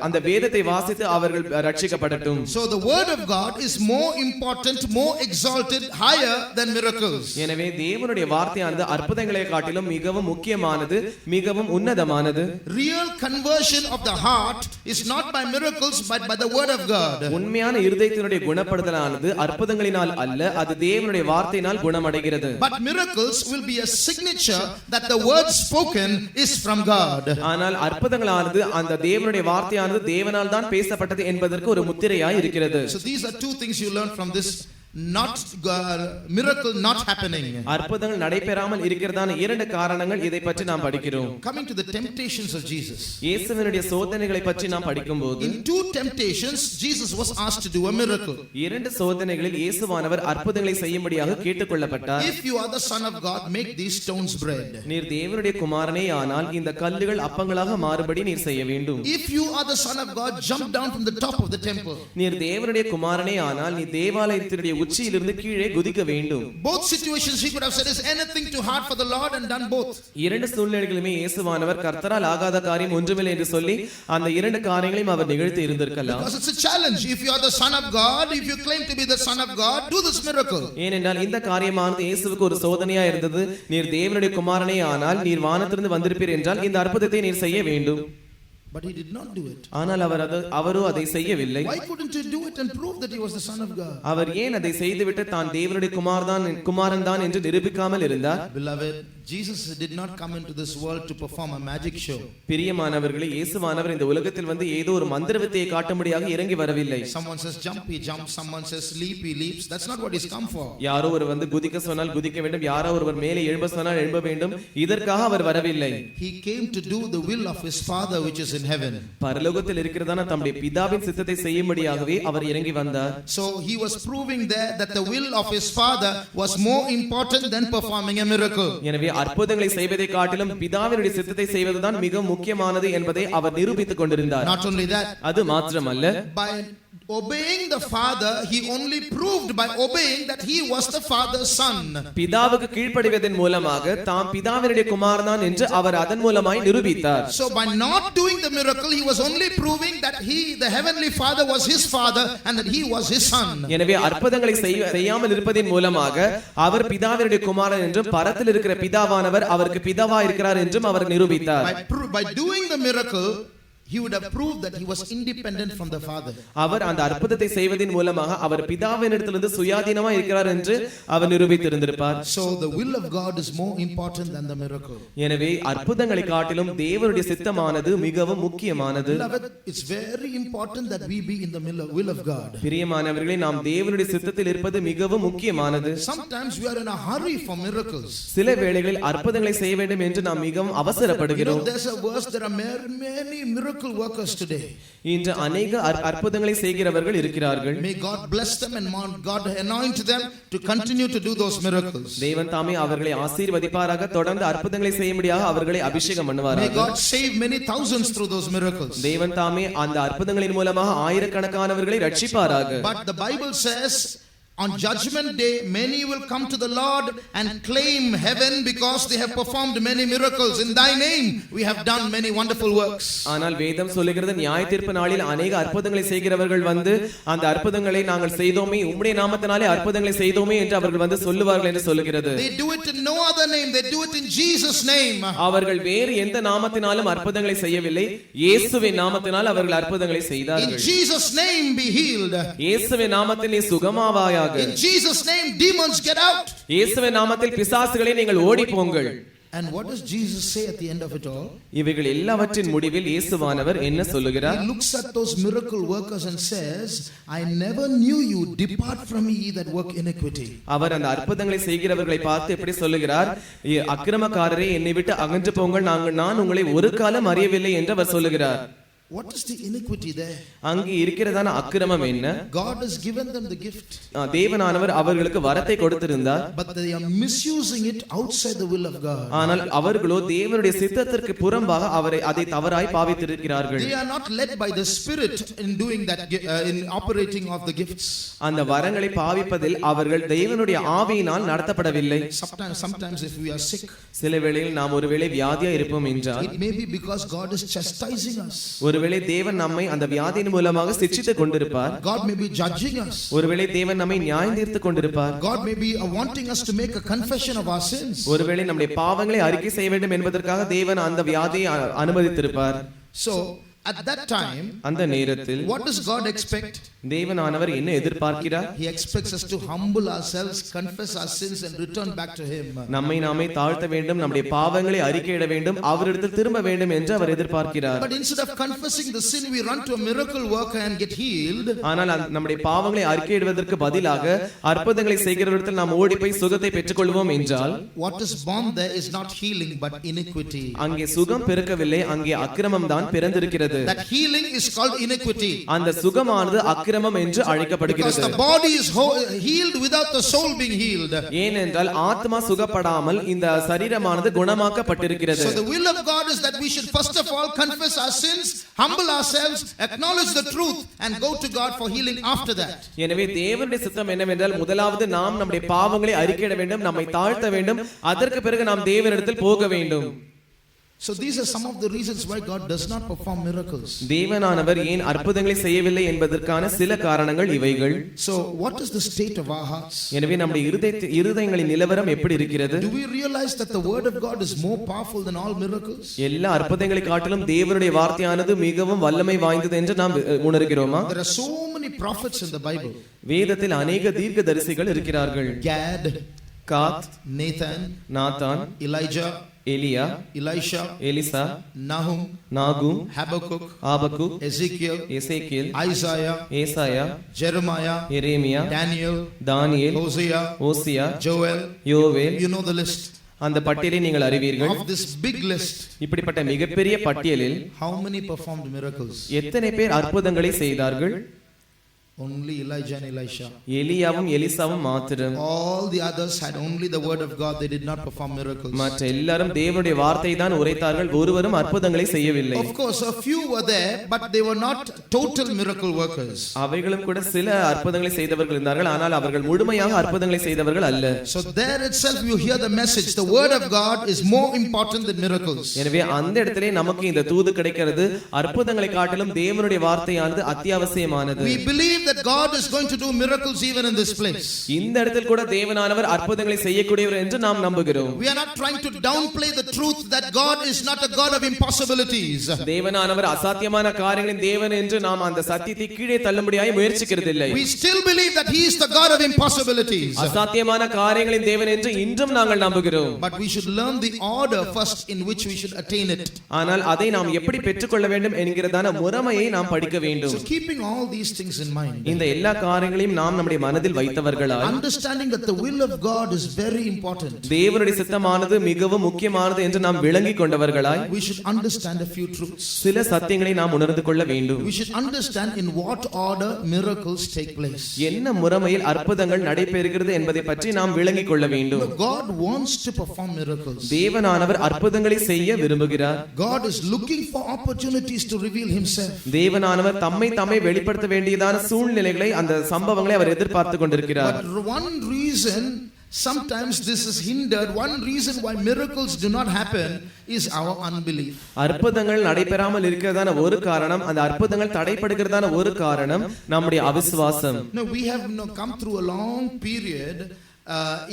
அந்த வேதத்தை வாசித்து அவர்கள் ரட்சிக்கப்படட்டும். So the word of God is more important, more exalted, higher than miracles. எனவே தேவனுடைய வார்த்தையானது அற்புதங்களை காட்டிலும் மிகவும் முக்கியமானது, மிகவும் உன்னதமானது. Real conversion of the heart is not by miracles but by the word of God. உண்மையான இருதயத்தினுடைய குணப்படுதலானது அற்புதங்களினால் அல்ல, அது தேவனுடைய வார்த்தையினால் குணமடைகிறது. But miracles will be a signature that the word spoken is from God. ஆனால் அற்புதங்களானது அந்த தேவனுடைய வார்த்தையானது தேவனால் தான் பேசப்பட்டது என்பதற்கு ஒரு முத்திரையாய் இருக்கிறது. So these are 2 things you learn from this miracle not happening. அற்புதங்கள் நடைபெறாமல் இருக்கிறதான 2 காரணங்கள் இதை பற்றி நாம் படிக்கிறோம். Coming to the temptations of Jesus, இயேசுவினுடைய சோதனைகளை பற்றி நாம் படிக்கும்போது, in 2 temptations Jesus was asked to do a miracle. 2 சோதனைகளில் இயேசுவானவர் அற்புதங்களை செய்யும்படியாக கேட்டுக்கொள்ளப்பட்டார். If you are the son of God, make these stones bread. நீர் தேவனுடைய குமாரனே ஆனால் இந்த கல்லுகள் அப்பங்களாக மாறுபடி நீர் செய்ய வேண்டும். If you are the son of God, jump down from the top of the temple. நீர் தேவனுடைய குமாரனே ஆனால் நீ தேவாலயத்தினுடைய உச்சியிலிருந்து கீழே குதிக்க வேண்டும். Both situations he could have said, is anything too hard for the Lord, and done both. 2 சூழ்நிலைகளிலுமே இயேசுவானவர் கர்த்தரால் ஆகாத காரியம் ஒன்றுமில்லை என்று சொல்லி அந்த 2 காரியங்களையும் அவர் நிகழ்த்தி இருந்திருக்கலாம். Because it's a challenge. If you are the son of God, if you claim to be the son of God, do this miracle. ஏனென்றால் இந்த காரியமானது இயேசுவுக்கு ஒரு சோதனையா இருந்தது. நீர் தேவனுடைய குமாரனே ஆனால் நீர் வானத்திலிருந்து வந்திருப்பீர் என்றால் இந்த அற்புதத்தை நீர் செய்ய வேண்டும். But he did not do it. ஆனால் அவரோ அதை செய்யவில்லை. Why couldn't he do it and prove that he was the son of God? அவர் ஏன் அதை செய்துவிட்டு தான் தேவனுடைய குமாரன் தான் என்று நிரூபிக்காமல் இருந்தார்? Beloved, Jesus did not come into this world to perform a magic show. பிரியமானவர்களே, இயேசுவானவர் இந்த உலகத்தில் வந்து ஏதோ ஒரு மந்திர வித்தையை காட்டும்படியாக இறங்கி வரவில்லை. Someone says jump, he jumps. Someone says leap, he leaps. That's not what he's come for. யாரோ ஒரு வந்து குதிக்க சொன்னால் குதிக்க வேண்டும், யாரோ ஒருவர் மேலே எழும்ப சொன்னால் எழும்ப வேண்டும். இதற்காக அவர் வரவில்லை. He came to do the will of his Father which is in heaven. பரலோகத்தில் இருக்கிறதான தம்முடைய பிதாவின் சித்தத்தை செய்யும்படியாகவே அவர் இறங்கி வந்தார். So he was proving there that the will of his Father was more important than performing a miracle. எனவே அற்புதங்களை செய்வதை காட்டிலும் பிதாவினுடைய சித்தத்தை செய்வதுதான் மிக முக்கியமானது என்பதை அவர் நிரூபித்துக் கொண்டிருந்தார். Not only that, அது மாத்திரமல்ல, by obeying the Father, he only proved by obeying that he was the Father's son. பிதாவுக்கு கீழ்ப்படிவதன் மூலமாக தாம் பிதாவினுடைய குமாரன் என்று அவர் அதன் மூலமாய் நிரூபித்தார். So by not doing the miracle, he was only proving that he, the heavenly Father, was his father and that he was his son. எனவே அற்புதங்களை செய்யாமல் இருப்பதின் மூலமாக அவர் பிதாவினுடைய குமாரன் என்றும் பரத்தில் இருக்கிற பிதாவானவர் அவருக்கு பிதாவா இருக்கிறார் என்றும் அவர் நிரூபித்தார். By doing the miracle, he would have proved that he was independent from the Father. அவர் அந்த அற்புதத்தை செய்வதின் மூலமாக அவர் பிதாவினிடத்திலிருந்து சுயாதீனமாக இருக்கிறார் என்று அவர் நிரூபித்திருந்திருப்பார். So the will of God is more important than the miracle. எனவே அற்புதங்களை காட்டிலும் தேவனுடைய சித்தமானது மிகவும் முக்கியமானது. It's very important that we be in the will of God. பிரியமானவர்களே, நாம் தேவனுடைய சித்தத்தில் இருப்பது மிகவும் முக்கியமானது. Sometimes we are in a hurry for miracles. சில வேளைகளில் அற்புதங்களை செய்ய வேண்டும் என்று நாம் மிகவும் அவசரப்படுகிறோம். There's a verse, there are many miracle workers today. இன்று अनेक அற்புதங்களை செய்கிறவர்கள் இருக்கிறார்கள். May God bless them and God anoint them to continue to do those miracles. தேவன் தாமே அவர்களை ஆசீர்வதிப்பாராக, தொடர்ந்து அற்புதங்களை செய்யும்படியாக அவர்களை அபிஷேகம் பண்ணுவாராக. May God save many thousands through those miracles. தேவன் தாமே அந்த அற்புதங்களின் மூலமாக ஆயிரக்கணக்கானவர்களை ரட்சிப்பாராக. But the Bible says on judgment day many will come to the Lord and claim heaven because they have performed many miracles. In thy name we have done many wonderful works. ஆனால் வேதம் சொல்லுகிறது, நியாயத்தீர்ப்பு நாளில் अनेक அற்புதங்களை செய்கிறவர்கள் வந்து அந்த அற்புதங்களை நாங்கள் செய்தோமே, உம்முடைய நாமத்தினாலே அற்புதங்களை செய்தோமே என்று அவர்கள் வந்து சொல்லுவார்கள் என்று சொல்லுகிறது. They do it in no other name, they do it in Jesus name. அவர்கள் வேறு எந்த நாமத்தினாலும் அற்புதங்களை செய்யவில்லை, இயேசுவின் நாமத்தினால் அவர்கள் அற்புதங்களை செய்தார்கள். In Jesus name be healed. இயேசுவின் நாமத்தில் நீ சுகமாவாயாக. In Jesus name demons get out. இயேசுவின் நாமத்தில் பிசாசுகளே நீங்கள் ஓடி போங்கள். And what does Jesus say at the end of it all? இவைகள் எல்லாவற்றின் முடிவில் இயேசுவானவர் என்ன சொல்லுகிறார்? He looks at those miracle workers and says, I never knew you, depart from me ye that work iniquity. அவர் அந்த அற்புதங்களை செய்கிறவர்களை பார்த்து எப்படி சொல்லுகிறார்? அக்கிரமக்காரரே, என்னை விட்டு அகன்று போங்கள், நான் உங்களை ஒரு காலம் அறியவில்லை என்று அவர் சொல்லுகிறார். What is the iniquity there? அங்கே இருக்கிறதான அக்கிரமம் என்ன? God has given them the gift. தேவனானவர் அவர்களுக்கு வரத்தை கொடுத்திருந்தார். But they are misusing it outside the will of God. ஆனால் அவர்களோ தேவனுடைய சித்தத்திற்கு புறம்பாக அதை தவறாய் பாவித்திருக்கிறார்கள். They are not led by the Spirit in doing that, in operating of the gifts. அந்த வரங்களை பாவிப்பதில் அவர்கள் தேவனுடைய ஆவியினால் நடத்தப்படவில்லை. Sometimes if we are sick, சில வேளையில் நாம் ஒருவேளை வியாதியா இருப்போம் என்றால், it may be because God is chastising us. ஒருவேளை தேவன் நம்மை அந்த வியாதியின் மூலமாக சிட்சித்துக் கொண்டிருப்பார். God may be judging us. ஒருவேளை தேவன் நம்மை நியாயம் தீர்த்துக் கொண்டிருப்பார். God may be wanting us to make a confession of our sins. ஒருவேளை நம்முடைய பாவங்களை அறிக்கை செய்ய வேண்டும் என்பதற்காக தேவன் அந்த வியாதியை அனுமதித்திருப்பார். So at that time, அந்த நேரத்தில் what does God expect? தேவனானவர் என்ன எதிர்பார்க்கிறார்? He expects us to humble ourselves, confess our sins and return back to him. நம்மை நாமே தாழ்த்த வேண்டும், நம்முடைய பாவங்களை அறிக்கையிட வேண்டும், அவரிடத்தில் திரும்ப வேண்டும் என்று அவர் எதிர்பார்க்கிறார். But instead of confessing the sin, we run to a miracle worker and get healed. ஆனால் நம்முடைய பாவங்களை அறிக்கையிடுவதற்கு பதிலாக அற்புதங்களை செய்கிறவரிடத்தில் நாம் ஓடி போய் சுகத்தை பெற்றுக்கொள்வோம் என்றால், what is born there is not healing but iniquity. அங்கே சுகம் பிறக்கவில்லை, அங்கே அக்கிரமம் தான் பிறந்திருக்கிறது. That healing is called iniquity. அந்த சுகமானது அக்கிரமம் என்று அழைக்கப்படுகிறது. Because the body is healed without the soul being healed. ஏனென்றால் ஆத்மா சுகப்படாமல் இந்த சரீரமானது குணமாக்கப்பட்டிருக்கிறது. So the will of God is that we should first of all confess our sins, humble ourselves, acknowledge the truth and go to God for healing after that. எனவே தேவனுடைய சித்தம் என்னவென்றால், முதலாவது நாம் நம்முடைய பாவங்களை அறிக்கையிட வேண்டும், நம்மை தாழ்த்த வேண்டும், அதற்கு பிறகு நாம் தேவனிடத்தில் போக வேண்டும். So these are some of the reasons why God does not perform miracles. தேவனானவர் ஏன் அற்புதங்களை செய்யவில்லை என்பதற்கான சில காரணங்கள் இவைகள். So what is the state of our hearts? எனவே நம்முடைய இருதயங்களின் நிலவரம் எப்படி இருக்கிறது? Do we realize that the word of God is more powerful than all miracles? எல்லா அற்புதங்களை காட்டிலும் தேவனுடைய வார்த்தையானது மிகவும் வல்லமை வாய்ந்தது என்று நாம் உணர்கிறோமா? There are so many prophets in the Bible. வேதத்தில் अनेक தீர்க்கதரிசிகள் இருக்கிறார்கள். Gad, காத், Nathan, நாத்தான், Elijah, எலியா, Elisha, எலிசா, Nahum, நாகும், Habakkuk, ஆபக்கு, Ezekiel, எசேக்கியேல், Isaiah, ஏசாயா, Jeremiah, எரேமியா, Daniel, தானியேல், Hosea, ஓசியா, Joel. யோவேல். You know the list. அந்த பட்டியலை நீங்கள் அறிவீர்கள். Of this big list, இப்படிப்பட்ட மிகப்பெரிய பட்டியலில் how many performed miracles? எத்தனை பேர் அற்புதங்களை செய்தார்கள்? Only Elijah and Elisha. எலியாவும் எலிசாவும் மாத்திரம். All the others had only the word of God. They did not perform miracles. மற்ற எல்லாரும் தேவனுடைய வார்த்தை தான் உரைத்தார்கள், ஒருவரும் அற்புதங்களை செய்யவில்லை. Of course, a few were there, but they were not total miracle workers. அவைகளும் கூட சில அற்புதங்களை செய்தவர்கள் இருந்தார்கள், ஆனால் அவர்கள் முழுமையாக அற்புதங்களை செய்தவர்கள் அல்ல. So there itself you hear the message. The word of God is more important than miracles. எனவே அந்த இடத்திலே நமக்கு இந்த தூது கிடைக்கிறது. அற்புதங்களை காட்டிலும் தேவனுடைய வார்த்தையானது அத்தியாவசியமானது. We believe that God is going to do miracles even in this place. இந்த இடத்தில் கூட தேவனானவர் அற்புதங்களை செய்யக்கூடியவர் என்று நாம் நம்புகிறோம். We are not trying to downplay the truth that God is not a God of impossibilities. தேவனானவர் அசாத்தியமான காரியங்களின் தேவன் என்று நாம் அந்த சத்தியத்தை கீழே தள்ளும்படியாய் முயற்சிக்கிறதில்லை. We still believe that he is the God of impossibilities. அசாத்தியமான காரியங்களின் தேவன் என்று இன்றும் நாங்கள் நம்புகிறோம். But we should learn the order first in which we should attain it. ஆனால் அதை நாம் எப்படி பெற்றுக்கொள்ள வேண்டும் என்கிறதான முறைமையை நாம் படிக்க வேண்டும். So keeping all these things in mind, இந்த எல்லா காரியங்களையும் நாம் நம்முடைய மனதில் வைத்தவர்களாய், understanding that the will of God is very important, தேவனுடைய சித்தமானது மிகவும் முக்கியமானது என்று நாம் விளங்கிக் கொண்டவர்களாய், we should understand a few truths. சில சத்தியங்களை நாம் உணர்ந்து கொள்ள வேண்டும். We should understand in what order miracles take place. என்ன முறைமையில் அற்புதங்கள் நடைபெறுகிறது என்பதை பற்றி நாம் விளங்கிக் கொள்ள வேண்டும். God wants to perform miracles. தேவனானவர் அற்புதங்களை செய்ய விரும்புகிறார். God is looking for opportunities to reveal himself. தேவனானவர் தம்மை தாமே வெளிப்படுத்த வேண்டியதான சூழ்நிலைகளை, அந்த சம்பவங்களை அவர் எதிர்பார்த்து கொண்டிருக்கிறார். But one reason sometimes this is hindered, one reason why miracles do not happen is our unbelief. அற்புதங்கள் நடைபெறாமல் இருக்கிறதான ஒரு காரணம், அந்த அற்புதங்கள் தடைபடுகிறதான ஒரு காரணம் நம்முடைய அவிசுவாசம். No, we have come through a long period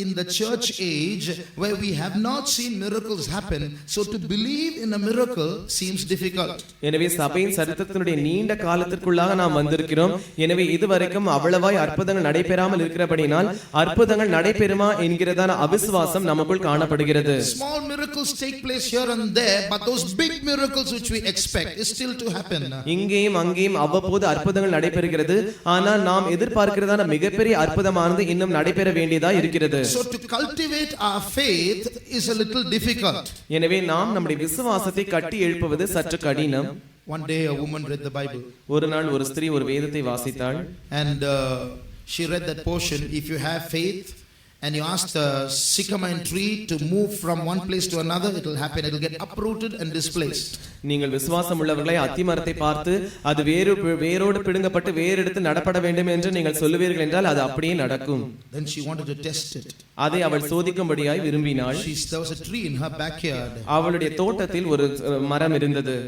in the church age where we have not seen miracles happen, so to believe in a miracle seems difficult. எனவே சபையின் சரித்திரத்தினுடைய நீண்ட காலத்திற்குள்ளாக நாம் வந்திருக்கிறோம். எனவே இதுவரைக்கும் அவ்வளவாய் அற்புதங்கள் நடைபெறாமல் இருக்கிறபடினால் அற்புதங்கள் நடைபெறுமா என்கிறதான அவிசுவாசம் நமக்குள் காணப்படுகிறது. Small miracles take place here and there, but those big miracles which we expect is still to happen. இங்கேயும் அங்கேயும் அவ்வப்போது அற்புதங்கள் நடைபெறுகிறது, ஆனால் நாம் எதிர்பார்க்கிறதான மிகப்பெரிய அற்புதமானது இன்னும் நடைபெற வேண்டியதா இருக்கிறது. So to cultivate our faith is a little difficult. எனவே நாம் நம்முடைய விசுவாசத்தை கட்டி எழுப்புவது சற்று கடினம். One day a woman read the Bible, ஒரு நாள் ஒரு ஸ்திரீ ஒரு வேதத்தை வாசித்தாள். and she read that portion. If you have faith and you ask the sycamore tree to move from one place to another, it will happen. It will get uprooted and displaced. நீங்கள் விசுவாசம் உள்ளவர்களை அத்திமரத்தை பார்த்து அது வேரோடு பிடுங்கப்பட்டு வேறு எடுத்து நடப்பட வேண்டும் என்று நீங்கள் சொல்லுவீர்கள் என்றால் அது அப்படியே நடக்கும். Then she wanted to test it. அதை அவள் சோதிக்கும்படியாய் விரும்பினாள். There was a tree in her backyard. அவளுடைய தோட்டத்தில் ஒரு மரம் இருந்தது.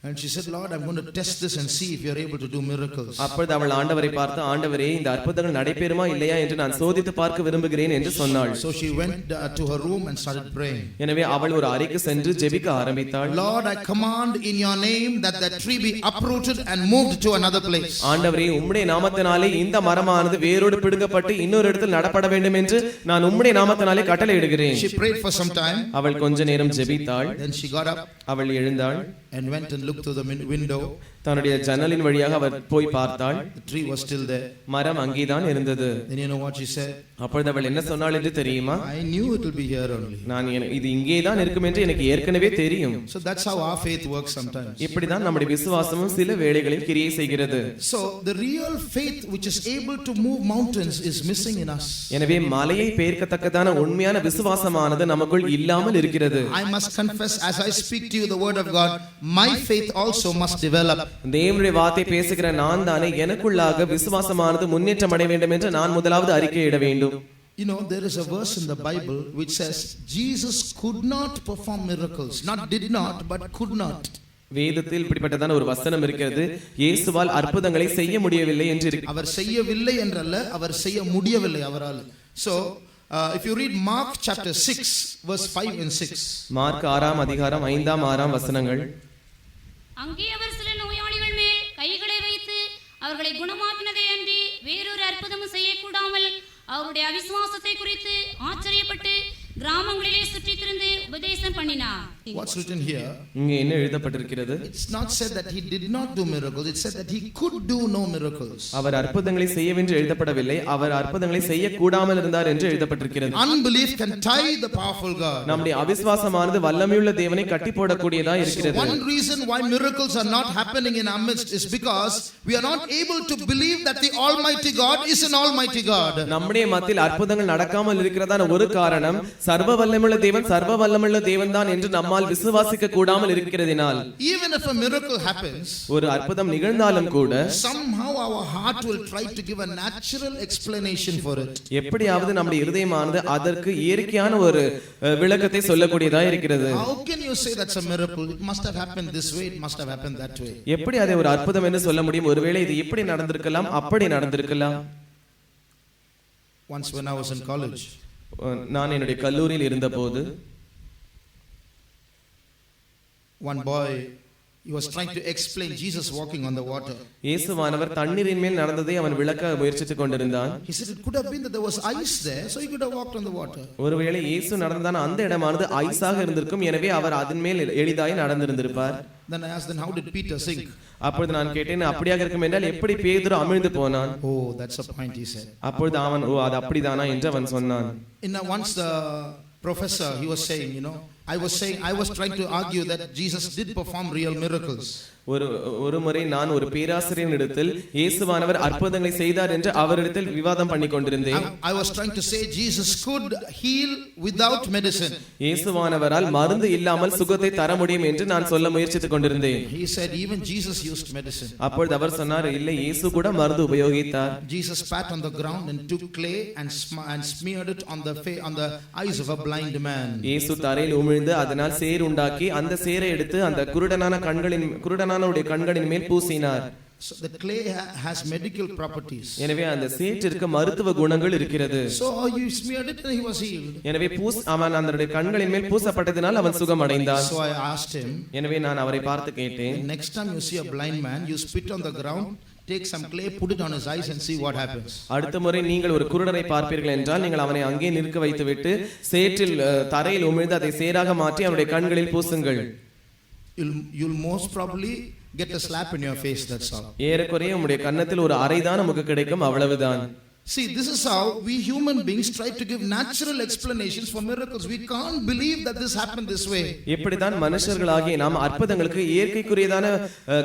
And she said, Lord, I'm going to test this and see if you're able to do miracles. அப்பொழுது அவள் ஆண்டவரை பார்த்து, ஆண்டவரே, இந்த அற்புதங்கள் நடைபெறுமா இல்லையா என்று நான் சோதித்து பார்க்க விரும்புகிறேன் என்று சொன்னாள். So she went to her room and started praying. எனவே அவள் ஒரு அறைக்கு சென்று ஜெபிக்க ஆரம்பித்தாள். Lord, I command in your name that that tree be uprooted and moved to another place. ஆண்டவரே, உம்முடைய நாமத்தினாலே இந்த மரமானது வேரோடு பிடுங்கப்பட்டு இன்னொரு இடத்தில் நடப்பட வேண்டும் என்று நான் உம்முடைய நாமத்தினாலே கட்டளையிடுகிறேன். She prayed for some time. அவள் கொஞ்ச நேரம் ஜெபித்தாள். Then she got up. அவள் எழுந்தாள். And went and looked through the window. தன்னுடைய ஜன்னலின் வழியாக அவர் போய் பார்த்தாள். The tree was still there. மரம் அங்கேதான் இருந்தது. Then you know what she said? அப்பொழுது அவள் என்ன சொன்னாள் என்று தெரியுமா? I knew it will be here only. நான் இது இங்கேதான் இருக்கும் என்று எனக்கு ஏற்கனவே தெரியும். So that's how our faith works sometimes. இப்படிதான் நம்முடைய விசுவாசமும் சில வேளைகளில் கிரியை செய்கிறது. So the real faith which is able to move mountains is missing in us. எனவே மலையை பெயர்க்கத்தக்கதான உண்மையான விசுவாசமானது நமக்குள் இல்லாமல் இருக்கிறது. I must confess, as I speak to you the word of God, my faith also must develop. தேவனுடைய வார்த்தை பேசுகிற நான் தானே எனக்குள்ளாக விசுவாசமானது முன்னேற்றம் அடைய வேண்டும் என்று நான் முதலாவது அறிக்கையிட வேண்டும். You know, there is a verse in the Bible which says Jesus could not perform miracles. Not did not, but could not. வேதத்தில் இப்படிப்பட்டதான ஒரு வசனம் இருக்கிறது. இயேசுவால் அற்புதங்களை செய்ய முடியவில்லை என்று இருக்கு. அவர் செய்யவில்லை என்றல்ல, அவர் செய்ய முடியவில்லை அவரால். So if you read Mark chapter 6 verse 5 and 6. Mark 6ஆம் அதிகாரம் 5ஆம் 6ஆம் வசனங்கள். அங்கே அவர் சில நோயாளிகள் மேல் கைகளை வைத்து அவர்களை குணமாக்கினதே அன்றி வேறொரு அற்புதமும் செய்யக்கூடாமல் அவருடைய அவிசுவாசத்தை குறித்து ஆச்சரியப்பட்டு கிராமங்களிலே சுற்றித் திரிந்து உபதேசம் பண்ணினார். What's written here? இங்கே என்ன எழுதப்பட்டிருக்கிறது? It's not said that he did not do miracles. It said that he could do no miracles. அவர் அற்புதங்களை செய்யவென்று எழுதப்படவில்லை, அவர் அற்புதங்களை செய்யக்கூடாமல் இருந்தார் என்று எழுதப்பட்டிருக்கிறது. Unbelief can tie the powerful God. நம்முடைய அவிசுவாசமானது வல்லமையுள்ள தேவனை கட்டி போடக்கூடியதா இருக்கிறது. One reason why miracles are not happening in our midst is because we are not able to believe that the Almighty God is an Almighty God. நம்முடைய மத்தியில் அற்புதங்கள் நடக்காமல் இருக்கிறதான ஒரு காரணம் சர்வ வல்லமையுள்ள தேவன் சர்வ வல்லமையுள்ள தேவன் தான் என்று நம்மால் விசுவாசிக்க கூடாமல் இருக்கிறதினால். Even if a miracle happens, ஒரு அற்புதம் நிகழ்ந்தாலும் கூட somehow our heart will try to give a natural explanation for it. எப்படியாவது நம்முடைய இருதயமானது அதற்கு இயற்கையான ஒரு விளக்கத்தை சொல்லக்கூடியதா இருக்கிறது. How can you say that's a miracle? It must have happened this way, it must have happened that way. எப்படி அதை ஒரு அற்புதம் என்று சொல்ல முடியும்? ஒருவேளை இது இப்படி நடந்திருக்கலாம், அப்படி நடந்திருக்கலாம். Once when I was in college, நான் என்னுடைய கல்லூரியில் இருந்தபோது one boy, he was trying to explain Jesus walking on the water. இயேசுவானவர் தண்ணீரின் மேல் நடந்ததை அவன் விளக்க முயற்சித்துக் கொண்டிருந்தான். He said it could have been that there was ice there, so he could have walked on the water. ஒருவேளை இயேசு நடந்ததான அந்த இடமானது ஐஸாக இருந்திருக்கும், எனவே அவர் அதன் மேல் எளிதாய் நடந்திருந்திருப்பார். Then I asked, then how did Peter sink? அப்பொழுது நான் கேட்டேன், அப்படியாக இருக்கும் என்றால் எப்படி பேதுரு அமிழ்ந்து போனான்? Oh, that's a point, he said. அப்பொழுது அவன் அது அப்படிதானா என்று அவன் சொன்னான். Once the professor, he was saying, I was trying to argue that Jesus did perform real miracles. ஒரு முறை நான் ஒரு பேராசிரியரிடத்தில் இயேசுவானவர் அற்புதங்களை செய்தார் என்று அவரிடத்தில் விவாதம் பண்ணி கொண்டிருந்தேன். I was trying to say Jesus could heal without medicine. இயேசுவானவரால் மருந்து இல்லாமல் சுகத்தை தர முடியும் என்று நான் சொல்ல முயற்சித்துக் கொண்டிருந்தேன். He said even Jesus used medicine. அப்பொழுது அவர் சொன்னார், இல்லை, இயேசு கூட மருந்து உபயோகித்தார். Jesus spat on the ground and took clay and smeared it on the eyes of a blind man. இயேசு தரையில் உமிழ்ந்து அதனால் சேர் உண்டாக்கி அந்த சேரை எடுத்து அந்த குருடனான கண்களின் மேல் பூசினார். So the clay has medical properties. எனவே அந்த சேற்றிற்கு மருத்துவ குணங்கள் இருக்கிறது. So you smeared it and he was healed. எனவே அவன் அவனுடைய கண்களின் மேல் பூசப்பட்டதினால் அவன் சுகமடைந்தான். So I asked him, எனவே நான் அவரை பார்த்து கேட்டேன், next time you see a blind man, you spit on the ground, take some clay, put it on his eyes and see what happens. அடுத்த முறை நீங்கள் ஒரு குருடரை பார்ப்பீர்கள் என்றால் நீங்கள் அவனை அங்கே நிற்க வைத்துவிட்டு சேற்றில் தரையில் உமிழ்ந்து அதை சேராக மாற்றி அவனுடைய கண்களில் பூசுங்கள். You'll most probably get a slap in your face, that's all. ஏறக்குறைய உம்முடைய கன்னத்தில் ஒரு அறைதான் நமக்கு கிடைக்கும், அவ்வளவுதான். See, this is how we human beings try to give natural explanations for miracles. We can't believe that this happened this way. இப்படிதான் மனுஷர்களாகிய நாம் அற்புதங்களுக்கு இயற்கைக்குரியதான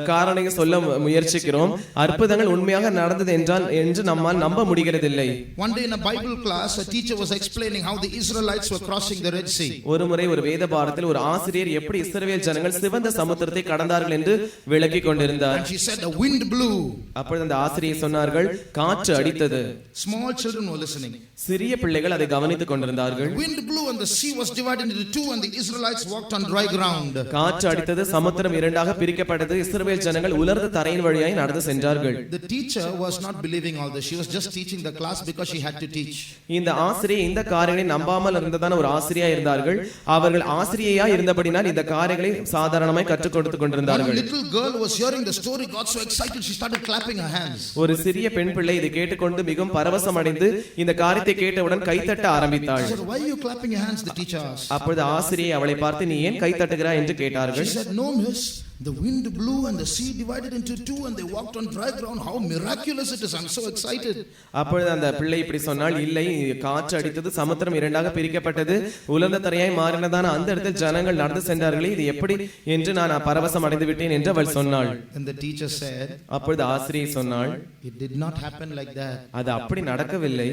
காரணங்களை சொல்ல முயற்சிக்கிறோம். அற்புதங்கள் உண்மையாக நடந்தது என்று நம்மால் நம்ப முடிகிறதில்லை. One day in a Bible class, a teacher was explaining how the Israelites were crossing the Red Sea. ஒரு முறை ஒரு வேத பாடத்தில் ஒரு ஆசிரியர் எப்படி இஸ்ரவேல் ஜனங்கள் சிவந்த சமுத்திரத்தை கடந்தார்கள் என்று விளக்கிக் கொண்டிருந்தார். And she said the wind blew. அப்பொழுது அந்த ஆசிரியர் சொன்னார்கள், காற்று அடித்தது. Small children were listening. சிறிய பிள்ளைகள் அதை கவனித்துக் கொண்டிருந்தார்கள். Wind blew and the sea was divided into two and the Israelites walked on dry ground. காற்று அடித்தது, சமுத்திரம் இரண்டாக பிரிக்கப்பட்டது, இஸ்ரவேல் ஜனங்கள் உலர்ந்த தரையின் வழியாய் நடந்து சென்றார்கள். The teacher was not believing all this. She was just teaching the class because she had to teach. இந்த ஆசிரியை இந்த காரியங்களை நம்பாமல் இருந்ததான ஒரு ஆசிரியா இருந்தார்கள். அவர்கள் ஆசிரியையா இருந்தபடினால் இந்த காரியங்களை சாதாரணமாய் கற்றுக் கொடுத்துக் கொண்டிருந்தார்கள். One little girl was hearing the story, got so excited she started clapping her hands. ஒரு சிறிய பெண் பிள்ளை இதை கேட்டுக்கொண்டு மிகவும் பரவசம் அடைந்து இந்த காரியத்தை கேட்டவுடன் கைத்தட்ட ஆரம்பித்தாள். She said, why are you clapping your hands? The teacher asked. அப்பொழுது ஆசிரியை அவளை பார்த்து, நீ ஏன் கைத்தட்டுகிறாய் என்று கேட்டார்கள். She said, no miss, the wind blew and the sea divided into two and they walked on dry ground. How miraculous it is. I'm so excited. அப்பொழுது அந்த பிள்ளை இப்படி சொன்னால், இல்லை, காற்று அடித்தது, சமுத்திரம் இரண்டாக பிரிக்கப்பட்டது, உலர்ந்த தரையாய் மாறினதான அந்த இடத்தில் ஜனங்கள் நடந்து சென்றார்களே, இது எப்படி என்று நான் பரவசம் அடைந்து விட்டேன் என்று அவள் சொன்னாள். And the teacher said, அப்பொழுது ஆசிரியை சொன்னாள், it did not happen like that. அது அப்படி நடக்கவில்லை.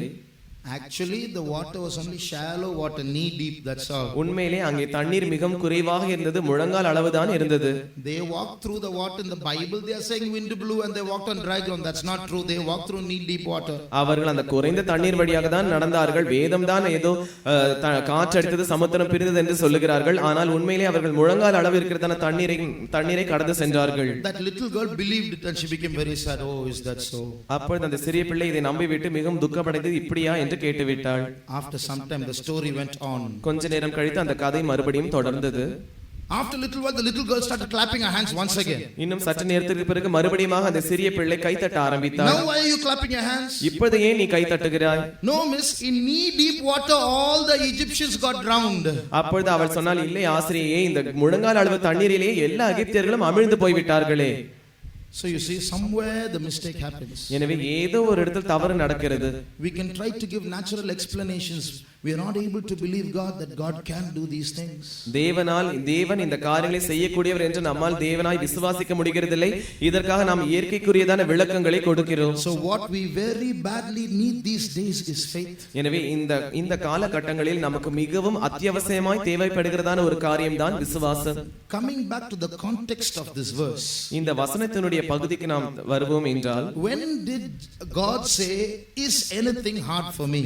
Actually the water was only shallow water, knee deep, that's all. உண்மையிலே அங்கே தண்ணீர் மிகவும் குறைவாக இருந்தது, முழங்கால் அளவுதான் இருந்தது. They walked through the water. In the Bible they are saying wind blew and they walked on dry ground. That's not true. They walked through knee deep water. அவர்கள் அந்த குறைந்த தண்ணீர் வழியாக தான் நடந்தார்கள். வேதம் தான் ஏதோ காற்று அடித்தது, சமுத்திரம் பிரிந்தது என்று சொல்லுகிறார்கள். ஆனால் உண்மையிலே அவர்கள் முழங்கால் அளவு இருக்கிறதான தண்ணீரை கடந்து சென்றார்கள். That little girl believed it and she became very sad. Oh, is that so? அப்பொழுது அந்த சிறிய பிள்ளை இதை நம்பிவிட்டு மிகவும் துக்கப்படைந்து, இப்படியா என்று கேட்டுவிட்டாள். After some time the story went on. கொஞ்ச நேரம் கழித்து அந்த கதை மறுபடியும் தொடர்ந்தது. After a little while, the little girl started clapping her hands once again. இன்னும் சற்று நேரத்திற்கு பிறகு மறுபடியும் அந்த சிறிய பிள்ளை கைத்தட்ட ஆரம்பித்தாள். Now why are you clapping your hands? இப்பொழுது ஏன் நீ கைத்தட்டுகிறாய்? No miss, in knee deep water all the Egyptians got drowned. அப்பொழுது அவள் சொன்னால், இல்லை ஆசிரியே, இந்த முழங்கால் அளவு தண்ணீரிலே எல்லா எகிப்தியர்களும் அமிழ்ந்து போய்விட்டார்களே. So you see, somewhere the mistake happens. எனவே ஏதோ ஒரு இடத்தில் தவறு நடக்கிறது. We can try to give natural explanations. We are not able to believe God that God can do these things. தேவன் இந்த காரியங்களை செய்யக்கூடியவர் என்று நம்மால் தேவனாய் விசுவாசிக்க முடிகிறதில்லை. இதற்காக நாம் இயற்கைக்குரியதான விளக்கங்களை கொடுக்கிறோம். So what we very badly need these days is faith. எனவே இந்த காலகட்டங்களில் நமக்கு மிகவும் அத்தியாவசியமாய் தேவைப்படுகிறதான ஒரு காரியம்தான் விசுவாசம். Coming back to the context of this verse. இந்த வசனத்தினுடைய பகுதிக்கு நாம் வருவோம் என்றால், when did God say, is anything hard for me?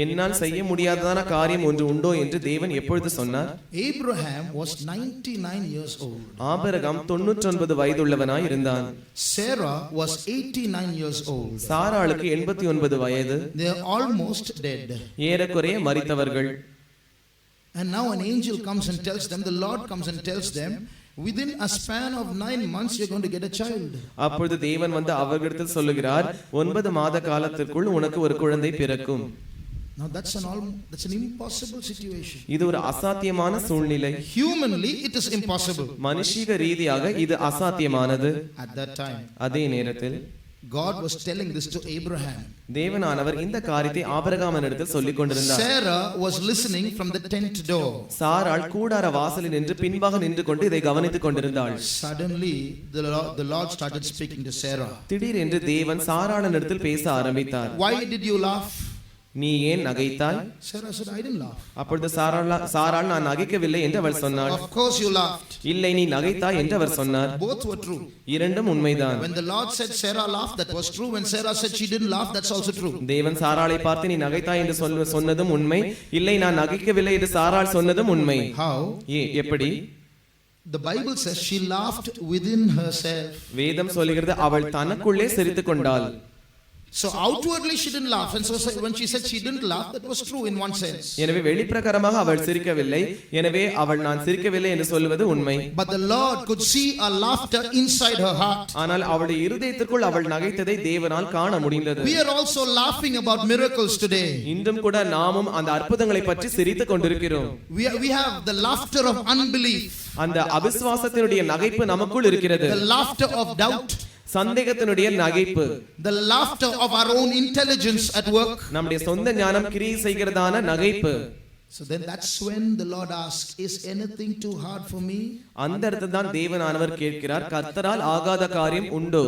என்னால் செய்ய முடியாததான காரியம் ஒன்று உண்டோ என்று தேவன் எப்பொழுது சொன்னார்? Abraham was 99 years old. Abraham 99 வயதுள்ளவனாய் இருந்தான். Sarah was 89 years old. சாராளுக்கு 89 வயது. They are almost dead. ஏறக்குறைய மரித்தவர்கள். And now an angel comes and tells them, the Lord comes and tells them, within a span of 9 months you're going to get a child. அப்பொழுது தேவன் வந்து அவர்களிடத்தில் சொல்லுகிறார், 9 மாத காலத்திற்குள் உனக்கு ஒரு குழந்தை பிறக்கும். Now that's an impossible situation. இது ஒரு அசாத்தியமான சூழ்நிலை. Humanly it is impossible. மனுஷிக ரீதியாக இது அசாத்தியமானது. At that time, அதே நேரத்தில் God was telling this to Abraham. தேவனானவர் இந்த காரியத்தை ஆபிரகாமினிடத்தில் சொல்லிக் கொண்டிருந்தார். Sarah was listening from the tent door. சாராள் கூடார வாசலில் நின்று பின்பாக நின்று கொண்டு இதை கவனித்துக் கொண்டிருந்தாள். Suddenly the Lord started speaking to Sarah. திடீரென்று தேவன் சாராளினிடத்தில் பேச ஆரம்பித்தார். Why did you laugh? நீ ஏன் நகைத்தாய்? Sarah said, I didn't laugh. அப்பொழுது சாராள் நான் நகைக்கவில்லை என்று அவள் சொன்னாள். Of course you laughed. இல்லை, நீ நகைத்தாய் என்று அவர் சொன்னார். Both were true. இரண்டும் உண்மைதான். When the Lord said Sarah laughed, that was true. When Sarah said she didn't laugh, that's also true. தேவன் சாராளை பார்த்து நீ நகைத்தாய் என்று சொன்னதும் உண்மை. இல்லை, நான் நகைக்கவில்லை என்று சாராள் சொன்னதும் உண்மை. How? எப்படி? The Bible says she laughed within herself. வேதம் சொல்கிறது அவள் தனக்குள்ளே சிரித்துக் கொண்டாள். So outwardly she didn't laugh, and so when she said she didn't laugh, that was true in one sense. எனவே வெளிப்பிரகாரமாக அவள் சிரிக்கவில்லை. எனவே அவள் நான் சிரிக்கவில்லை என்று சொல்வது உண்மை. But the Lord could see a laughter inside her heart. ஆனால் அவளுடைய இருதயத்திற்குள் அவள் நகைத்ததை தேவனால் காண முடிந்தது. We are also laughing about miracles today. இன்றும் கூட நாமும் அந்த அற்புதங்களை பற்றி சிரித்துக் கொண்டிருக்கிறோம். We have the laughter of unbelief. அந்த அவிசுவாசத்தினுடைய நகைப்பு நமக்குள் இருக்கிறது. The laughter of doubt. சந்தேகத்தினுடைய நகைப்பு. The laughter of our own intelligence at work. நம்முடைய சொந்த ஞானம் கிரியை செய்கிறதான நகைப்பு. So then that's when the Lord asks, is anything too hard for me? அந்த இடத்துல தான் தேவனானவர் கேட்கிறார், கர்த்தரால் ஆகாத காரியம் உண்டோ?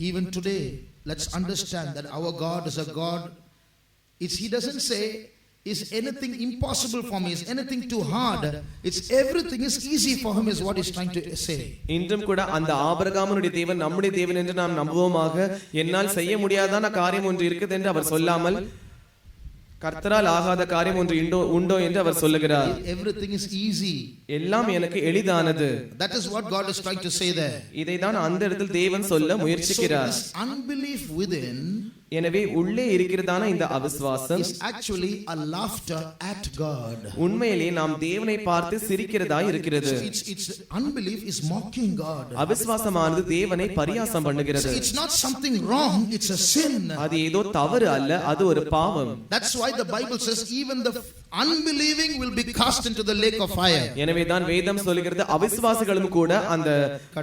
Even today, let's understand that our God is a God. He doesn't say, is anything impossible for me? Is anything too hard? It's everything is easy for him is what he's trying to say. இன்றும் கூட அந்த ஆபிரகாமுடைய தேவன் நம்முடைய தேவன் என்று நாம் நம்புவோமாக. என்னால் செய்ய முடியாதான காரியம் ஒன்று இருக்குது என்று அவர் சொல்லாமல், கர்த்தரால் ஆகாத காரியம் ஒன்று உண்டோ என்று அவர் சொல்லுகிறார். Everything is easy. எல்லாம் எனக்கு எளிதானது. That is what God is trying to say there. இதை தான் அந்த இடத்தில் தேவன் சொல்ல முயற்சிக்கிறார். So this unbelief within, எனவே உள்ளே இருக்கிறதான இந்த அவிசுவாசம் is actually a laughter at God. உண்மையிலே நாம் தேவனை பார்த்து சிரிக்கிறதாய் இருக்கிறது. It's unbelief is mocking God. அவிசுவாசமானது தேவனை பரியாசம் பண்ணுகிறது. It's not something wrong, it's a sin. அது ஏதோ தவறு அல்ல, அது ஒரு பாவம். That's why the Bible says even the unbelieving will be cast into the lake of fire. எனவே தான் வேதம் சொல்கிறது அவிசுவாசிகளும் கூட அந்த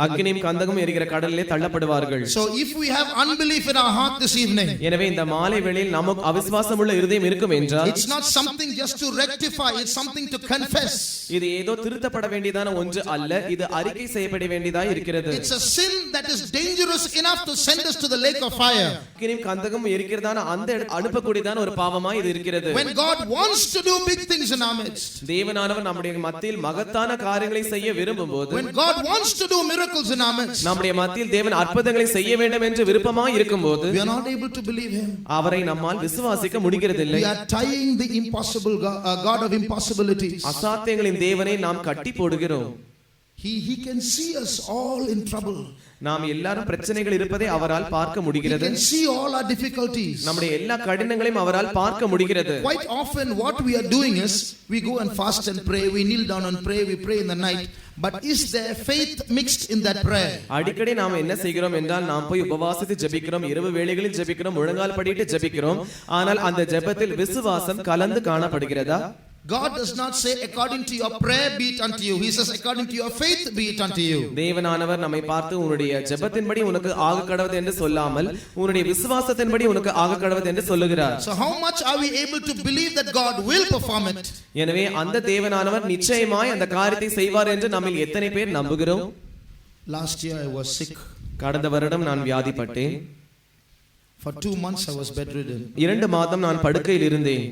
அக்கினியும் கந்தகம் எரிகிற கடலிலே தள்ளப்படுவார்கள். So if we have unbelief in our heart this evening, எனவே இந்த மாலை வேளையில் நமக்கு அவிசுவாசமுள்ள இருதயம் இருக்கும் என்றால், it's not something just to rectify, it's something to confess. இது ஏதோ திருத்தப்பட வேண்டியதான ஒன்று அல்ல, இது அறிக்கை செய்யப்பட வேண்டியதாய் இருக்கிறது. It's a sin that is dangerous enough to send us to the lake of fire. அக்கினியும் கந்தகம் எரிக்கிறதான அந்த அனுப்பக்கூடியதான ஒரு பாவமாய் இது இருக்கிறது. When God wants to do big things in our midst, தேவனானவர் நம்முடைய மத்தியில் மகத்தான காரியங்களை செய்ய விரும்பும்போது, when God wants to do miracles in our midst, நம்முடைய மத்தியில் தேவன் அற்புதங்களை செய்ய வேண்டும் என்று விருப்பமாய் இருக்கும்போது, we are not able to believe him. அவரை நம்மால் விசுவாசிக்க முடிகிறதில்லை. We are tying the impossible God of impossibilities. அசாத்தியங்களின் தேவனை நாம் கட்டி போடுகிறோம். He can see us all in trouble. நாம் எல்லாரும் பிரச்சனைகள் இருப்பதை அவரால் பார்க்க He முடிகிறது. can see all our difficulties. நம்முடைய எல்லா கடினங்களையும் அவரால் பார்க்க முடிகிறது. Quite often what we are doing is we go and fast and pray, we kneel down and pray, we pray in the night, but is there faith mixed in that prayer? அடிக்கடி நாம் என்ன செய்கிறோம் என்றால் நாம் போய் உபவாசித்து ஜெபிக்கிறோம், இரவு வேளைகளில் ஜெபிக்கிறோம், முழங்கால் படிட்டு ஜெபிக்கிறோம். ஆனால் அந்த ஜெபத்தில் விசுவாசம் கலந்து காணப்படுகிறதா? God does not say according to your prayer be it unto you. He says according to your faith be it unto you. தேவனானவர் நம்மை பார்த்து உன்னுடைய ஜெபத்தின்படி உனக்கு ஆக கடவது என்று சொல்லாமல் உன்னுடைய விசுவாசத்தின்படி உனக்கு ஆக கடவது என்று சொல்லுகிறார். So how much are we able to believe that God will perform it? எனவே அந்த தேவனானவர் நிச்சயமாய் அந்த காரியத்தை செய்வார் என்று நம்மில் எத்தனை பேர் நம்புகிறோம்? Last year I was sick. கடந்த வருடம் நான் வியாதிப்பட்டேன். For 2 months I was bedridden. 2 மாதம் நான் படுக்கையில் இருந்தேன்.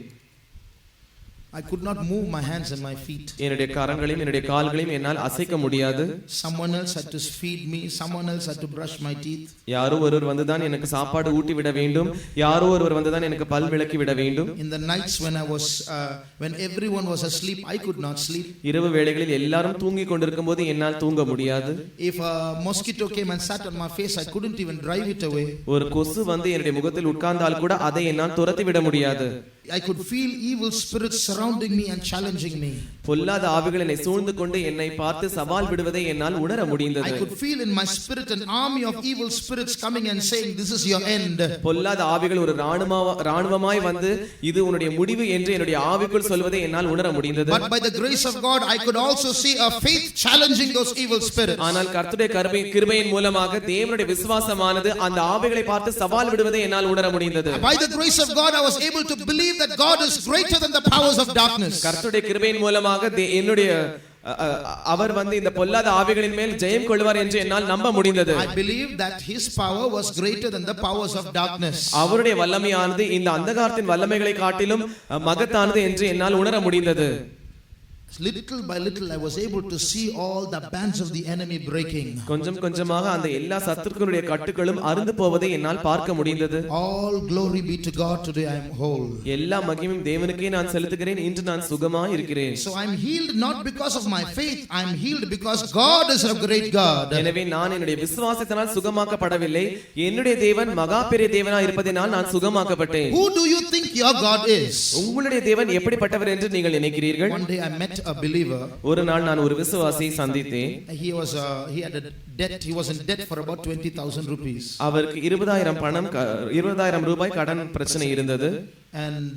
I could not move my hands and my feet. என்னுடைய கரங்களையும் என்னுடைய கால்களையும் என்னால் அசைக்க முடியாது. Someone else had to feed me, someone else had to brush my teeth. யாரோ ஒருவர் வந்துதான் எனக்கு சாப்பாடு ஊட்டி விட வேண்டும், யாரோ ஒருவர் வந்துதான் எனக்கு பல் விளக்கி விட வேண்டும். In the nights when everyone was asleep, I could not sleep. இரவு வேளைகளில் எல்லாரும் தூங்கிக் கொண்டிருக்கும்போது என்னால் தூங்க முடியாது. If a mosquito came and sat on my face, I couldn't even drive it away. ஒரு கொசு வந்து என்னுடைய முகத்தில் உட்கார்ந்தால் கூட அதை என்னால் துரத்தி விட முடியாது. I could feel evil spirits surrounding me and challenging me. பொல்லாத ஆவிகள் என்னை சூழ்ந்து கொண்டு என்னை பார்த்து சவால் விடுவதை என்னால் உணர முடிந்தது. I could feel in my spirit an army of evil spirits coming and saying this is your end. பொல்லாத ஆவிகள் ஒரு ராணுவமாய் வந்து இது உன்னுடைய முடிவு என்று என்னுடைய ஆவிக்குள் சொல்வதை என்னால் உணர முடிந்தது. But by the grace of God I could also see a faith challenging those evil spirits. ஆனால் கர்த்தருடைய கிருபையின் மூலமாக தேவனுடைய விசுவாசமானது அந்த ஆவிகளை பார்த்து சவால் விடுவதை என்னால் உணர முடிந்தது. By the grace of God I was able to believe that God is greater than the powers of darkness. கர்த்தருடைய கிருபையின் மூலமாக என்னுடைய அவர் வந்து இந்த பொல்லாத ஆவிகளின் மேல் ஜெயம் கொள்வார் என்று என்னால் நம்ப முடிந்தது. I believe that his power was greater than the powers of darkness. அவருடைய வல்லமையானது இந்த அந்தகாரத்தின் வல்லமைகளை காட்டிலும் மகத்தானது என்று என்னால் உணர முடிந்தது. Little by little I was able to see all the bands of the enemy breaking. கொஞ்சம் கொஞ்சமாக அந்த எல்லா சத்துருக்களுடைய கட்டுகளும் அறுந்து போவதை என்னால் பார்க்க முடிந்தது. All glory be to God, today I am whole. எல்லா மகிமையும் தேவனுக்கே நான் செலுத்துகிறேன், இன்று நான் சுகமாய் இருக்கிறேன். So I am healed not because of my faith, I am healed because God is a great God. எனவே நான் என்னுடைய விசுவாசத்தினால் சுகமாக்கப்படவில்லை, என்னுடைய தேவன் மகா பெரிய தேவனாய் இருப்பதினால் நான் சுகமாக்கப்பட்டேன். Who do you think your God is? உங்களுடைய தேவன் எப்படிப்பட்டவர் என்று நீங்கள் நினைக்கிறீர்கள்? One day I met a believer. ஒரு நாள் நான் ஒரு விசுவாசியை சந்தித்தேன். He had a debt. He was in debt for about 20,000 rupees. அவருக்கு 20,000 ரூபாய் கடன் பிரச்சனை இருந்தது. And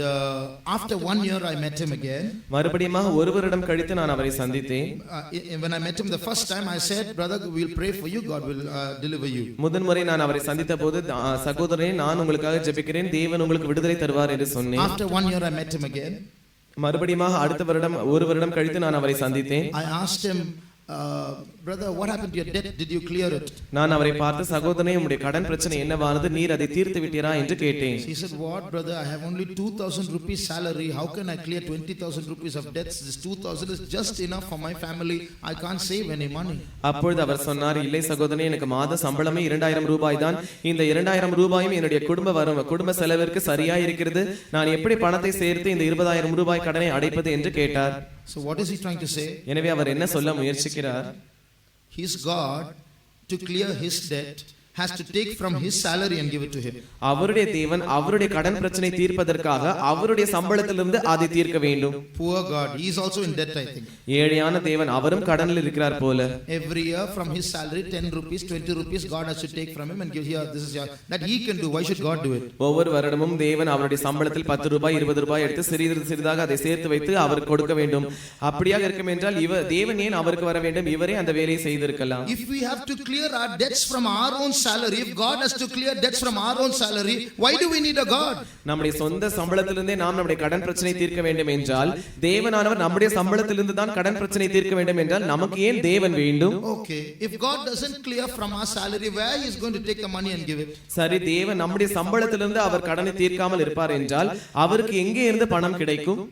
after 1 year I met him again. மறுபடியும் ஒரு வருடம் கழித்து நான் அவரை சந்தித்தேன். When I met him the first time I said, brother, we will pray for you, God will deliver you. முதன்முறை நான் அவரை சந்தித்தபோது சகோதரனே நான் உங்களுக்காக ஜெபிக்கிறேன், தேவன் உங்களுக்கு விடுதலை தருவார் என்று சொன்னேன். After 1 year I met him again. மறுபடியும் அடுத்த வருடம் ஒரு வருடம் கழித்து நான் அவரை சந்தித்தேன். I asked him, brother, what happened to your debt? Did you clear it? நான் அவரை பார்த்து சகோதரனே உம்முடைய கடன் பிரச்சனை என்னவானது, நீர் அதை தீர்த்து விட்டீரா என்று கேட்டேன். He said, what brother, I have only 2,000 rupees salary, how can I clear 20,000 rupees of debts? This 2,000 is just enough for my family, I can't save any money. அப்பொழுது அவர் சொன்னார், இல்லை சகோதரனே, எனக்கு மாத சம்பளமே 2,000 ரூபாய் தான், இந்த 2,000 ரூபாயும் என்னுடைய குடும்ப செலவிற்கு சரியா இருக்கிறது, நான் எப்படி பணத்தை சேர்த்து இந்த 20,000 ரூபாய் கடனை அடைப்பது என்று கேட்டார். So what is he trying to say? எனவே அவர் என்ன சொல்ல முயற்சிக்கிறார்? His God, to clear his debt, has to take from his salary and give it to him. அவருடைய தேவன் அவருடைய கடன் பிரச்சனை தீர்ப்பதற்காக அவருடைய சம்பளத்திலிருந்து அதை தீர்க்க வேண்டும். Poor God, he is also in debt, I think. ஏழையான தேவன் அவரும் கடனில் இருக்கிறார் போல. Every year from his salary 10 rupees 20 rupees God has to take from him and give here, this is your, that he can do. Why should God do it? ஒவ்வொரு வருடமும் தேவன் அவருடைய சம்பளத்தில் 10 ரூபாய் 20 ரூபாய் எடுத்து சிறிதாக அதை சேர்த்து வைத்து அவருக்கு கொடுக்க வேண்டும். அப்படியாக இருக்கும் என்றால் தேவன் ஏன் அவருக்கு வர வேண்டும்? இவரே அந்த வேலையை செய்திருக்கலாம். If we have to clear our debts from our own salary, if God has to clear debts from our own salary, why do we need a God? நம்முடைய சொந்த சம்பளத்திலிருந்தே நாம் நம்முடைய கடன் பிரச்சனை தீர்க்க வேண்டும் என்றால், தேவனானவர் நம்முடைய சம்பளத்திலிருந்து தான் கடன் பிரச்சனை தீர்க்க வேண்டும் என்றால் நமக்கு ஏன் தேவன் வேண்டும்? Okay, if God doesn't clear from our salary, where he is going to take the money and give it? சரி, தேவன் நம்முடைய சம்பளத்திலிருந்து அவர் கடனை தீர்க்காமல் இருப்பார் என்றால் அவருக்கு எங்கே இருந்து பணம் கிடைக்கும்?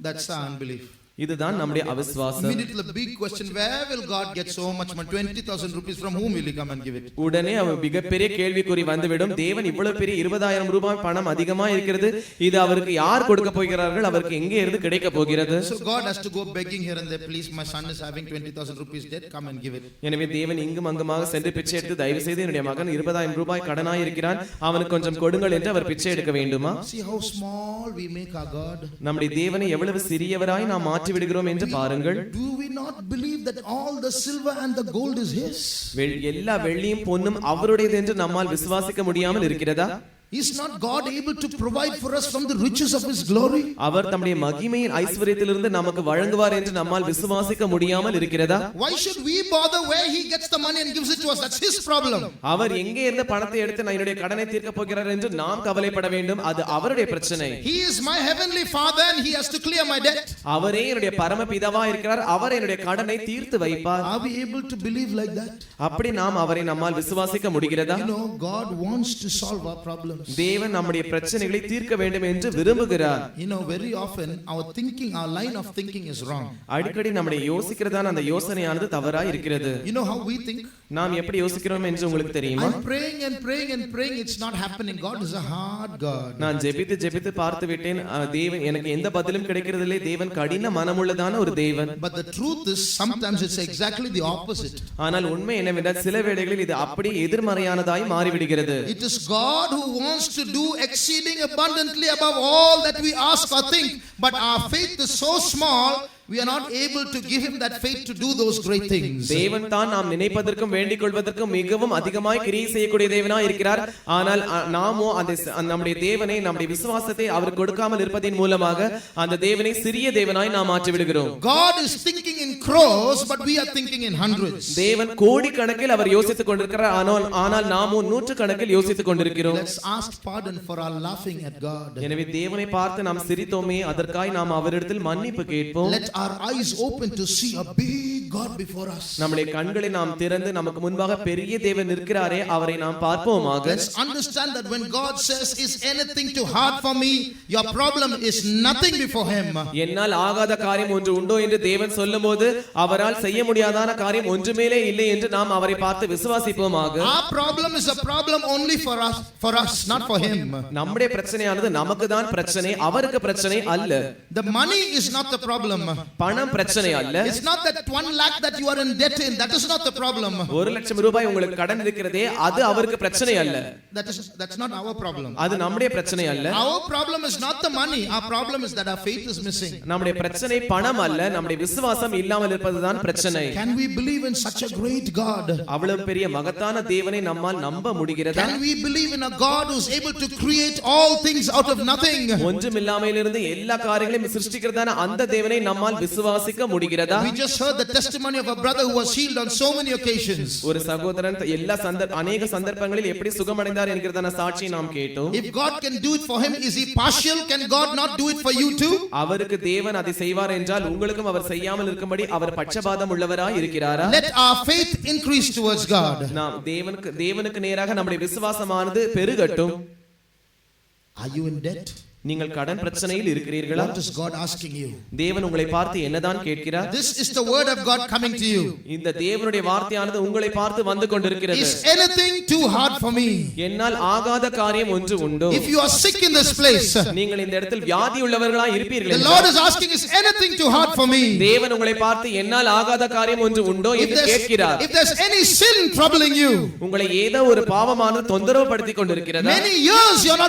That's our unbelief. இதுதான் நம்முடைய அவிசுவாசம். Immediately the big question, where will God get so much money? 20,000 rupees, from whom will he come and give it? உடனே மிகப்பெரிய கேள்விக்குறி வந்துவிடும். தேவன் இவ்வளவு பெரிய 20,000 ரூபாய் பணம் அதிகமா இருக்கிறது, இது அவருக்கு யார் கொடுக்க போகிறார்கள், அவருக்கு எங்கே இருந்து கிடைக்க போகிறது? So God has to go begging here and there, please my son is having 20,000 rupees debt, come and give it. எனவே தேவன் இங்கும் அங்குமாக சென்று பிச்சை எடுத்து, தயவு செய்து என்னுடைய மகன் 20,000 ரூபாய் கடனாய் இருக்கிறான், அவனுக்கு கொஞ்சம் கொடுங்கள் என்று அவர் பிச்சை எடுக்க வேண்டுமா? See how small we make our God. நம்முடைய தேவனை எவ்வளவு சிறியவராய் நாம் மாற்றி விடுகிறோம் என்று பாருங்கள். Do we not believe that all the silver and the gold is his? எல்லா வெள்ளியும் பொன்னும் அவருடையது என்று நம்மால் விசுவாசிக்க முடியாமல் இருக்கிறதா? Is not God able to provide for us from the riches of his glory? அவர் தம்முடைய மகிமையின் ஐஸ்வரியத்திலிருந்து நமக்கு வழங்குவார் என்று நம்மால் விசுவாசிக்க முடியாமல் இருக்கிறதா? Why should we bother where he gets the money and gives it to us? That's his problem. அவர் எங்கே இருந்து பணத்தை எடுத்து நான் என்னுடைய கடனை தீர்க்க போகிறார் என்று நாம் கவலைப்பட வேண்டும், அது அவருடைய பிரச்சனை. He is my heavenly father and he has to clear my debt. அவரே என்னுடைய பரமபிதாவா இருக்கிறார், அவர் என்னுடைய கடனை தீர்த்து வைப்பார். Are we able to believe like that? அப்படி நாம் அவரை நம்மால் விசுவாசிக்க முடிகிறதா? You know, God wants to solve our problems. தேவன் நம்முடைய பிரச்சனைகளை தீர்க்க வேண்டும் என்று விரும்புகிறார். You know, very often our thinking, our line of thinking is wrong. அடிக்கடி நம்முடைய யோசிக்கிறதான அந்த யோசனையானது தவறாய் இருக்கிறது. You know how we think? நாம் எப்படி யோசிக்கிறோம் என்று உங்களுக்கு தெரியுமா? I'm praying and praying and praying, it's not happening. God is a hard God. நான் ஜெபித்து பார்த்து விட்டேன், தேவன் எனக்கு எந்த பதிலும் கிடைக்கிறதில்லை, தேவன் கடின மனமுள்ளதான ஒரு தேவன். But the truth is sometimes it's exactly the opposite. ஆனால் உண்மை என்னவென்றால் சில வேளைகளில் இது அப்படியே எதிர்மறையானதாய் மாறிவிடுகிறது. It is God who wants to do exceeding abundantly above all that we ask or think, but our faith is so small, we are not able to give him that faith to do those great things. தேவன் தான் நாம் நினைப்பதற்கும் வேண்டிக் கொள்வதற்கும் மிகவும் அதிகமாய் கிரியை செய்யக்கூடிய தேவனாய் இருக்கிறார். ஆனால் நாமோ அந்த நம்முடைய தேவனை, நம்முடைய விசுவாசத்தை அவர் கொடுக்காமல் இருப்பதின் மூலமாக அந்த தேவனை சிறிய தேவனாய் நாம் மாற்றி விடுகிறோம். God is thinking in crores, but we are thinking in hundreds. தேவன் கோடி கணக்கில் அவர் யோசித்துக் கொண்டிருக்கிறார், ஆனால் நாமோ நூற்று கணக்கில் யோசித்துக் கொண்டிருக்கிறோம். Let's ask pardon for our laughing at God. எனவே தேவனை பார்த்து நாம் சிரித்தோமே, அதற்காய் நாம் அவரிடத்தில் மன்னிப்பு கேட்போம். Let our eyes open to see a big God before us. நம்முடைய கண்களை நாம் திறந்து நமக்கு முன்பாக பெரிய தேவன் இருக்கிறாரே, அவரை நாம் பார்ப்போமாக. Let's understand that when God says, is anything too hard for me, your problem is nothing before him. என்னால் ஆகாத காரியம் ஒன்று உண்டோ என்று தேவன் சொல்லும்போது அவரால் செய்ய முடியாதான காரியம் ஒன்றுமேலே இல்லை என்று நாம் அவரை பார்த்து விசுவாசிப்போமாக. Our problem is a problem only for us, not for him. நம்முடைய பிரச்சனையானது நமக்கு தான் பிரச்சனை, அவருக்கு பிரச்சனை அல்ல. The money is not the problem. பணம் பிரச்சனை அல்ல. It's not that 1 lakh that you are in debt in, that is not the problem. 1 லட்சம் ரூபாய் உங்களுக்கு கடன் இருக்கிறதே, அது அவருக்கு பிரச்சனை அல்ல. That's not our problem. அது நம்முடைய பிரச்சனை அல்ல. Our problem is not the money, our problem is that our faith is missing. நம்முடைய பிரச்சனை பணம் அல்ல, நம்முடைய விசுவாசம் இல்லாமல் இருப்பதுதான் பிரச்சனை. Can we believe in such a great God? அவ்வளவு பெரிய மகத்தான தேவனை நம்மால் நம்ப முடிகிறதா? Can we believe in a God who is able to create all things out of nothing? ஒன்றுமில்லாமையிலிருந்து எல்லா காரியங்களையும் சிருஷ்டிக்கிறதான அந்த தேவனை நம்மால் விசுவாசிக்க முடிகிறதா? We just heard the testimony of a brother who was healed on so many occasions. ஒரு சகோதரன் அநேக சந்தர்ப்பங்களில் எப்படி சுகமடைந்தார் என்கிறதான சாட்சியை நாம் கேட்டோம். If God can do it for him, is he partial? Can God not do it for you too? அவருக்கு தேவன் அதை செய்வார் என்றால் உங்களுக்கும் அவர் செய்யாமல் இருக்கும்படி அவர் பட்சபாதம் உள்ளவராய் இருக்கிறாரா? Let our faith increase towards God. நாம் தேவனுக்கு நேராக நம்முடைய விசுவாசமானது பெருகட்டும். Are you in debt? நீங்கள் கடன் பிரச்சனையில் இருக்கிறீர்களா? What is God asking you? தேவன் உங்களை பார்த்து என்னதான் கேட்கிறார்? This is the word of God coming to you. இந்த தேவனுடைய வார்த்தையானது உங்களை பார்த்து வந்து கொண்டிருக்கிறது. Is anything too hard for me? என்னால் ஆகாத காரியம் ஒன்று உண்டோ? If you are sick in this place, நீங்கள் இந்த இடத்தில் வியாதி உள்ளவர்களாய் இருப்பீர்கள், the Lord is asking, is anything too hard for me? தேவன் உங்களை பார்த்து என்னால் ஆகாத காரியம் ஒன்று உண்டோ என்று கேட்கிறார். If there's any sin troubling you, உங்களை ஏதோ ஒரு பாவமானது தொந்தரவு படுத்திக் கொண்டிருக்கிறதா? many years you're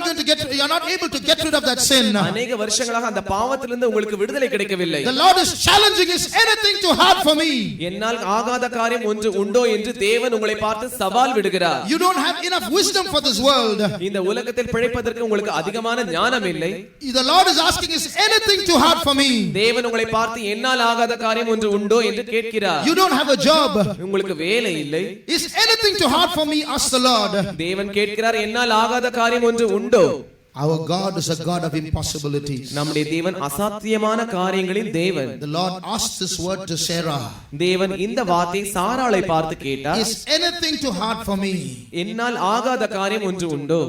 not able to get rid of that sin. அநேக வருஷங்களாக அந்த பாவத்திலிருந்து உங்களுக்கு விடுதலை கிடைக்கவில்லை. The Lord is challenging, is anything too hard for me? என்னால் ஆகாத காரியம் ஒன்று உண்டோ என்று தேவன் உங்களை பார்த்து சவால் விடுகிறார். You don't have enough wisdom for this world. இந்த உலகத்தில் பிழைப்பதற்கு உங்களுக்கு அதிகமான ஞானம் இல்லை. The Lord is asking, is anything too hard for me? தேவன் உங்களை பார்த்து என்னால் ஆகாத காரியம் ஒன்று உண்டோ என்று கேட்கிறார். You don't have a job. உங்களுக்கு வேலை இல்லை. Is anything too hard for me? Ask the Lord. தேவன் கேட்கிறார், என்னால் ஆகாத காரியம் ஒன்று உண்டோ? Our God is a God of impossibilities. நம்முடைய தேவன் அசாத்தியமான காரியங்களின் தேவன். The Lord asked this word to Sarah. தேவன் இந்த வார்த்தை சாராளை பார்த்து கேட்டார், Is anything too hard for me? என்னால் ஆகாத காரியம் ஒன்று உண்டோ?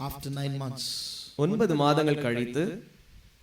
After 9 months, 9 மாதங்கள் கழித்து,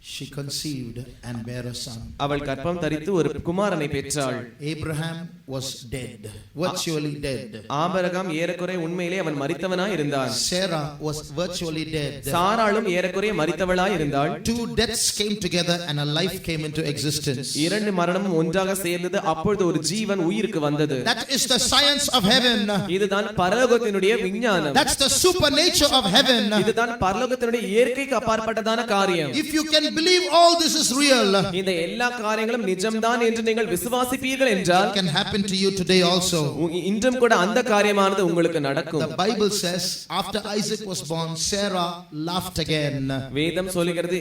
she conceived and bare a son. அவள் கர்ப்பம் தரித்து ஒரு குமாரனை பெற்றாள். Abraham was dead, virtually dead. Abraham ஏறக்குறை உண்மையிலே அவன் மரித்தவனாய் இருந்தான். Sarah was virtually dead. சாராளும் ஏறக்குறை மரித்தவளாய் இருந்தாள். Two deaths came together and a life came into existence. இரண்டு மரணமும் ஒன்றாக சேர்ந்தது, அப்பொழுது ஒரு ஜீவன் உயிருக்கு வந்தது. That is the science of heaven. இதுதான் பரலோகத்தினுடைய விஞ்ஞானம். That's the supernature of heaven. இதுதான் பரலோகத்தினுடைய இயற்கைக்கு அப்பாற்பட்டதான காரியம். If you can believe all this is real, இந்த எல்லா காரியங்களும் நிஜம்தான் என்று நீங்கள் விசுவாசிப்பீர்கள் என்றால், it can happen to you today also. இன்றும் கூட அந்த காரியமானது உங்களுக்கு நடக்கும். The Bible says after Isaac was born, Sarah laughed again. வேதம் சொல்கிறது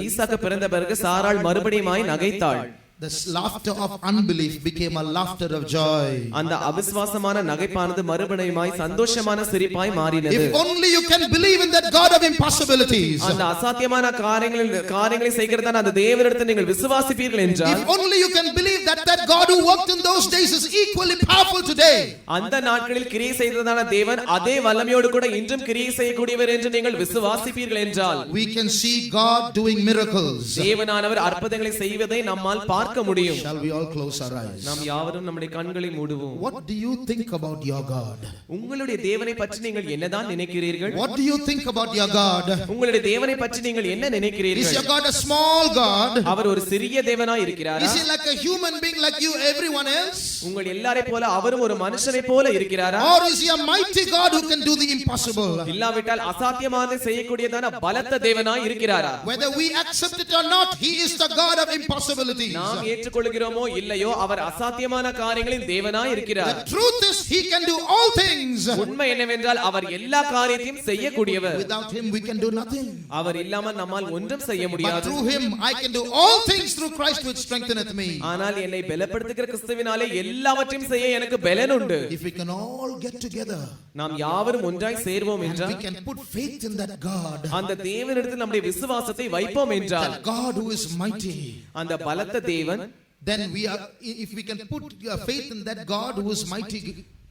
ஈசாக்கு பிறந்த பிறகு சாராள் மறுபடியும் நகைத்தாள். The laughter of unbelief became a laughter of joy. அந்த அவிசுவாசமான நகைப்பானது மறுபடியும் சந்தோஷமான சிரிப்பாய் மாறினது. If only you can believe in that God of impossibilities. அந்த அசாத்தியமான காரியங்களை செய்கிறதான அந்த தேவனிடத்தில் நீங்கள் விசுவாசிப்பீர்கள் என்றால், if only you can believe that that God who worked in those days is equally powerful today. அந்த நாட்களில் கிரியை செய்ததான தேவன் அதே வல்லமையோடு கூட இன்றும் கிரியை செய்யக்கூடியவர் என்று நீங்கள் விசுவாசிப்பீர்கள் என்றால், we can see God doing miracles. தேவனானவர் அற்புதங்களை செய்வதை நம்மால் பார்க்க முடியும். Shall we all close our eyes? நாம் யாவரும் நம்முடைய கண்களை மூடுவோம். What do you think about your God? உங்களுடைய தேவனை பற்றி நீங்கள் என்னதான் நினைக்கிறீர்கள்? What do you think about your God? உங்களுடைய தேவனை பற்றி நீங்கள் என்ன நினைக்கிறீர்கள்? Is your God a small God? அவர் ஒரு சிறிய தேவனாய் இருக்கிறாரா? Is he like a human being like you everyone else? உங்கள் எல்லாரை போல அவரும் ஒரு மனுஷனை போல இருக்கிறாரா? Or is he a mighty God who can do the impossible? இல்லாவிட்டால் அசாத்தியமானதை செய்யக்கூடியதான பலத்த தேவனாய் இருக்கிறாரா? Whether we accept it or not, he is the God of impossibilities. நாம் ஏற்றுக்கொள்கிறோமோ இல்லையோ அவர் அசாத்தியமான காரியங்களின் தேவனாய் இருக்கிறார். The truth is he can do all things. உண்மை என்னவென்றால் அவர் எல்லா காரியத்தையும் செய்யக்கூடியவர். Without him we can do nothing. அவர் இல்லாமல் நம்மால் ஒன்றும் செய்ய முடியாது. But through him I can do all things through Christ which strengtheneth me. ஆனால் என்னை பலப்படுத்துகிற கிறிஸ்துவினாலே எல்லாவற்றையும் செய்ய எனக்கு பலன் உண்டு. If we can all get together, நாம் யாவரும் ஒன்றாய் சேர்வோம் and என்றால், we can put faith in that God, அந்த தேவனிடத்தில் நம்முடைய விசுவாசத்தை வைப்போம் என்றால், that God who is mighty, அந்த பலத்த தேவன், then we are, if we can put faith in that God who is mighty,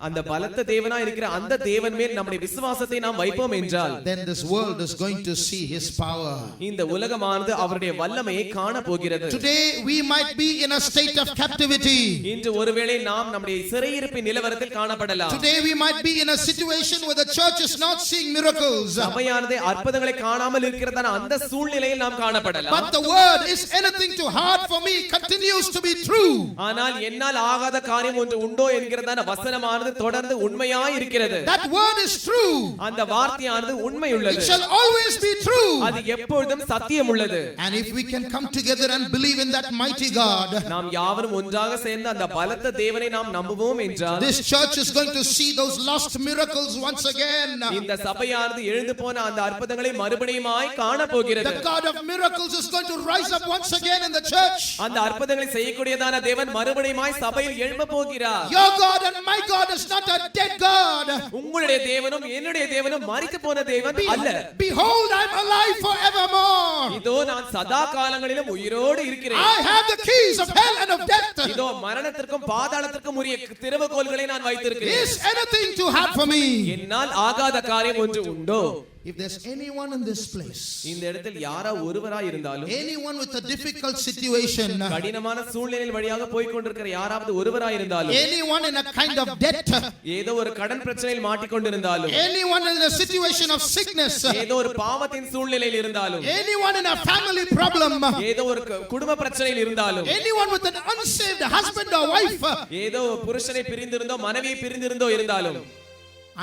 அந்த பலத்த தேவனாய் இருக்கிற அந்த தேவன் மேல் நம்முடைய விசுவாசத்தை நாம் வைப்போம் என்றால், then this world is going to see his power. இந்த உலகமானது அவருடைய வல்லமையை காண போகிறது. Today we might be in a state of captivity. இன்று ஒருவேளை நாம் நம்முடைய சிறையிருப்பின் நிலவரத்தில் காணப்படலாம். Today we might be in a situation where the church is not seeing miracles. சபையானது அற்புதங்களை காணாமல் இருக்கிறதான அந்த சூழ்நிலையில் நாம் காணப்படலாம். But the word is anything too hard for me continues to be true. ஆனால் என்னால் ஆகாத காரியம் ஒன்று உண்டோ என்கிறதான வசனமானது தொடர்ந்து உண்மையாய் இருக்கிறது. That word is true. அந்த வார்த்தையானது உண்மை உள்ளது. It shall always be true. அது எப்பொழுதும் சத்தியம் உள்ளது. And if we can come together and believe in that mighty God, நாம் யாவரும் ஒன்றாக சேர்ந்து அந்த பலத்த தேவனை நாம் நம்புவோம் என்றால், this church is going to see those lost miracles once again. இந்த சபையானது எழுந்து போன அந்த அற்புதங்களை மறுபடியுமாய் காண போகிறது. The God of miracles is going to rise up once again in the church. அந்த அற்புதங்களை செய்யக்கூடியதான தேவன் மறுபடியுமாய் சபையில் எழும்ப போகிறார். Your God and my God is not a dead God. உங்களுடைய தேவனும் என்னுடைய தேவனும் மரித்து போன தேவன் அல்ல. Behold, I am alive forevermore. இதோ நான் சதா காலங்களிலும் உயிரோடு இருக்கிறேன். I have the keys of hell and of death. இதோ மரணத்திற்கும் பாதாளத்திற்கும் உரிய திறவுகோல்களை நான் வைத்திருக்கிறேன். Is anything too hard for me? என்னால் ஆகாத காரியம் ஒன்று உண்டோ? If there's anyone in this place, இந்த இடத்தில் யாரா ஒருவராய் இருந்தாலும், anyone with a difficult situation, கடினமான சூழ்நிலையில் வழியாக போய் கொண்டிருக்கிற யாராவது ஒருவராய் இருந்தாலும், anyone in a kind of debt, ஏதோ ஒரு கடன் பிரச்சனையில் மாட்டிக்கொண்டிருந்தாலும், anyone in a situation of sickness, ஏதோ ஒரு பாவத்தின் சூழ்நிலையில் இருந்தாலும், anyone in a family problem, ஏதோ ஒரு குடும்ப பிரச்சனையில் இருந்தாலும், anyone with an unsaved husband or wife, ஏதோ புருஷனை பிரிந்திருந்தோ மனைவியை பிரிந்திருந்தோ இருந்தாலும்,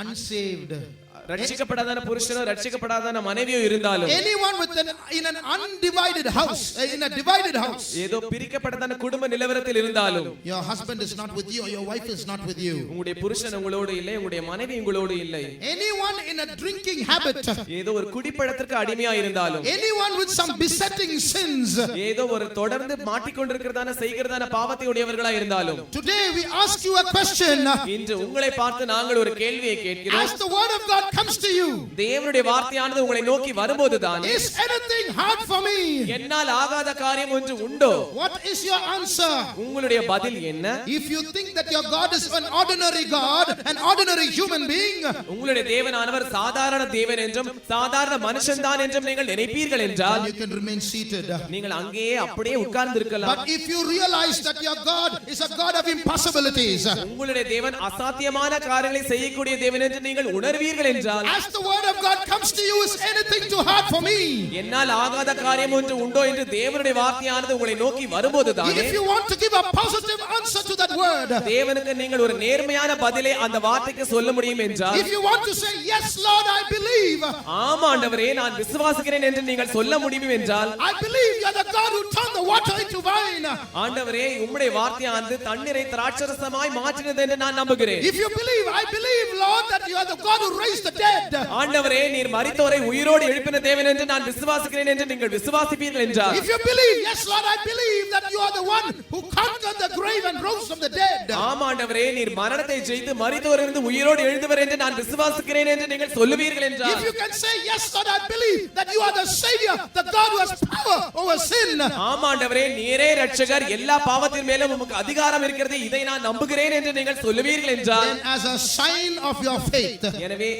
unsaved, ரட்சிக்கப்படாத புருஷனோ ரட்சிக்கப்படாத மனைவியோ இருந்தாலும், anyone with in an undivided house, in a divided house, ஏதோ பிரிக்கப்பட்டதான குடும்ப நிலவரத்தில் இருந்தாலும், your husband is not with you or your wife is not with you, உங்களுடைய புருஷன் உங்களோடு இல்லை, உங்களுடைய மனைவி உங்களோடு இல்லை, anyone in a drinking habit, ஏதோ ஒரு குடிப்பழத்திற்கு அடிமையா இருந்தாலும், anyone with some besetting sins, ஏதோ ஒரு தொடர்ந்து மாட்டிக்கொண்டிருக்கிறதான செய்கிறதான பாவத்தை உடையவர்களா இருந்தாலும், today we ask you a question. இன்று உங்களை பார்த்து நாங்கள் ஒரு கேள்வியை கேட்கிறோம். As the word of God comes to you, தேவனுடைய வார்த்தையானது உங்களை நோக்கி வரும்போதுதான், is anything hard for me? என்னால் ஆகாத காரியம் ஒன்று உண்டோ? What is your answer? உங்களுடைய பதில் என்ன? If you think that your God is an ordinary God, an ordinary human being, உங்களுடைய தேவனானவர் சாதாரண தேவன் என்றும் சாதாரண மனுஷன்தான் என்றும் நீங்கள் நினைப்பீர்கள் என்றால், you can remain seated. நீங்கள் அங்கேயே அப்படியே உட்கார்ந்து இருக்கலாம். But if you realize that your God is a God of impossibilities, உங்களுடைய தேவன் அசாத்தியமான காரியங்களை செய்யக்கூடிய தேவன் என்று நீங்கள் உணர்வீர்கள் என்றால், as the word of God comes to you, is anything too hard for me? என்னால் ஆகாத காரியம் ஒன்று உண்டோ என்று தேவனுடைய வார்த்தையானது உங்களை நோக்கி வரும்போதுதான், If you want to give a positive answer to that word, தேவனுக்கு நீங்கள் ஒரு நேர்மையான பதிலை அந்த வார்த்தைக்கு சொல்ல முடியும் என்றால், if you want to say, yes Lord, I believe, ஆமா ஆண்டவரே நான் விசுவாசிக்கிறேன் என்று நீங்கள் சொல்ல முடியும் என்றால், I believe you are the God who turned the water into wine. ஆண்டவரே உம்முடைய வார்த்தையானது தண்ணீரை திராட்சரசமாய் மாற்றினது என்று நான் நம்புகிறேன். If you believe, I believe Lord that you are the God who raised the dead. ஆண்டவரே நீர் மரித்தோரை உயிரோடு எழுப்பின தேவன் என்று நான் விசுவாசிக்கிறேன் என்று நீங்கள் விசுவாசிப்பீர்கள் என்றால், If you believe, yes Lord, I believe that you are the one who conquered the grave and rose from the dead. ஆமா ஆண்டவரே நீர் மரணத்தை ஜெயித்து மரித்தோரிலிருந்து உயிரோடு எழுந்தவர் என்று நான் விசுவாசிக்கிறேன் என்று நீங்கள் சொல்லுவீர்கள் என்றால், If you can say, yes Lord, I believe that you are the Savior, the God who has power over sin. ஆமா ஆண்டவரே நீரே இரட்சகர், எல்லா பாவத்தின் மேலும் உமக்கு அதிகாரம் இருக்கிறது, இதை நான் நம்புகிறேன் என்று நீங்கள் சொல்லுவீர்கள் என்றால், Then as a sign of your faith, எனவே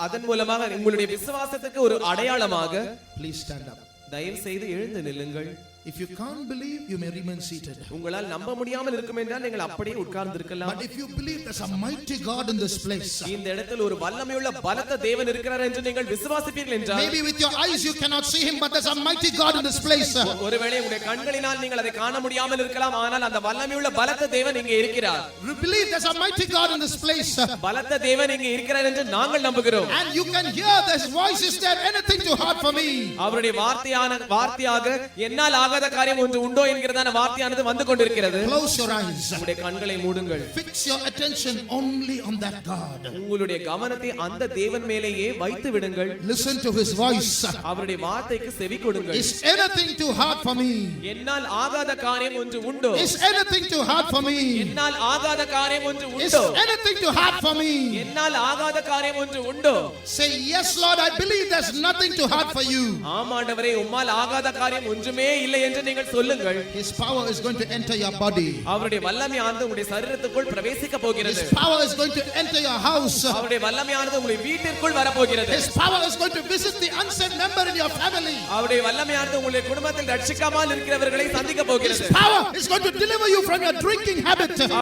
அதன் மூலமாக உங்களுடைய விசுவாசத்துக்கு ஒரு அடையாளமாக, please stand up. தயவு செய்து எழுந்து நில்லுங்கள். If you can't believe, you may remain seated. உங்களால் நம்ப முடியாமல் இருக்கும் என்றால் நீங்கள் அப்படியே உட்கார்ந்து இருக்கலாம். But if you believe there's a mighty God in this place, இந்த இடத்தில் ஒரு வல்லமையுள்ள பலத்த தேவன் இருக்கிறார் என்று நீங்கள் விசுவாசிப்பீர்கள் என்றால், maybe with your eyes you cannot see him, but there's a mighty God in this place. ஒருவேளை உங்களுடைய கண்களினால் நீங்கள் அதை காண முடியாமல் இருக்கலாம், ஆனால் அந்த வல்லமையுள்ள பலத்த தேவன் இங்கே இருக்கிறார். You believe there's a mighty God in this place, பலத்த தேவன் இங்கே இருக்கிறார் என்று நாங்கள் நம்புகிறோம். and you can hear this voice. Is there anything too hard for me? அவருடைய வார்த்தையாக என்னால் ஆகாத காரியம் ஒன்று உண்டோ என்கிறதான வார்த்தையானது வந்து கொண்டிருக்கிறது. Close your eyes. உங்களுடைய கண்களை மூடுங்கள். Fix your attention only on that God. உங்களுடைய கவனத்தை அந்த தேவன் மேலேயே வைத்து விடுங்கள். Listen to his voice. அவருடைய வார்த்தைக்கு செவி கொடுங்கள். Is anything too hard for me? என்னால் ஆகாத காரியம் ஒன்று உண்டோ? Is anything too hard for me? என்னால் ஆகாத காரியம் ஒன்று Is உண்டோ? anything too hard for me? என்னால் ஆகாத காரியம் ஒன்று உண்டோ? Say, yes Lord, I believe there's nothing too hard for you. ஆமா ஆண்டவரே உம்மால் ஆகாத காரியம் ஒன்றுமே இல்லை என்று நீங்கள் சொல்லுங்கள். His power is going to enter your body. அவருடைய வல்லமையானது உங்களுடைய சரீரத்துக்குள் பிரவேசிக்க போகிறது. His power is going to enter your house. அவருடைய வல்லமையானது உங்களுடைய வீட்டிற்குள் வர போகிறது. His power is going to visit the unsaved member in your family. அவருடைய வல்லமையானது உங்களுடைய குடும்பத்தில் ரட்சிக்காமல் இருக்கிறவர்களை சந்திக்க போகிறது. His power is going to deliver you from your drinking habit.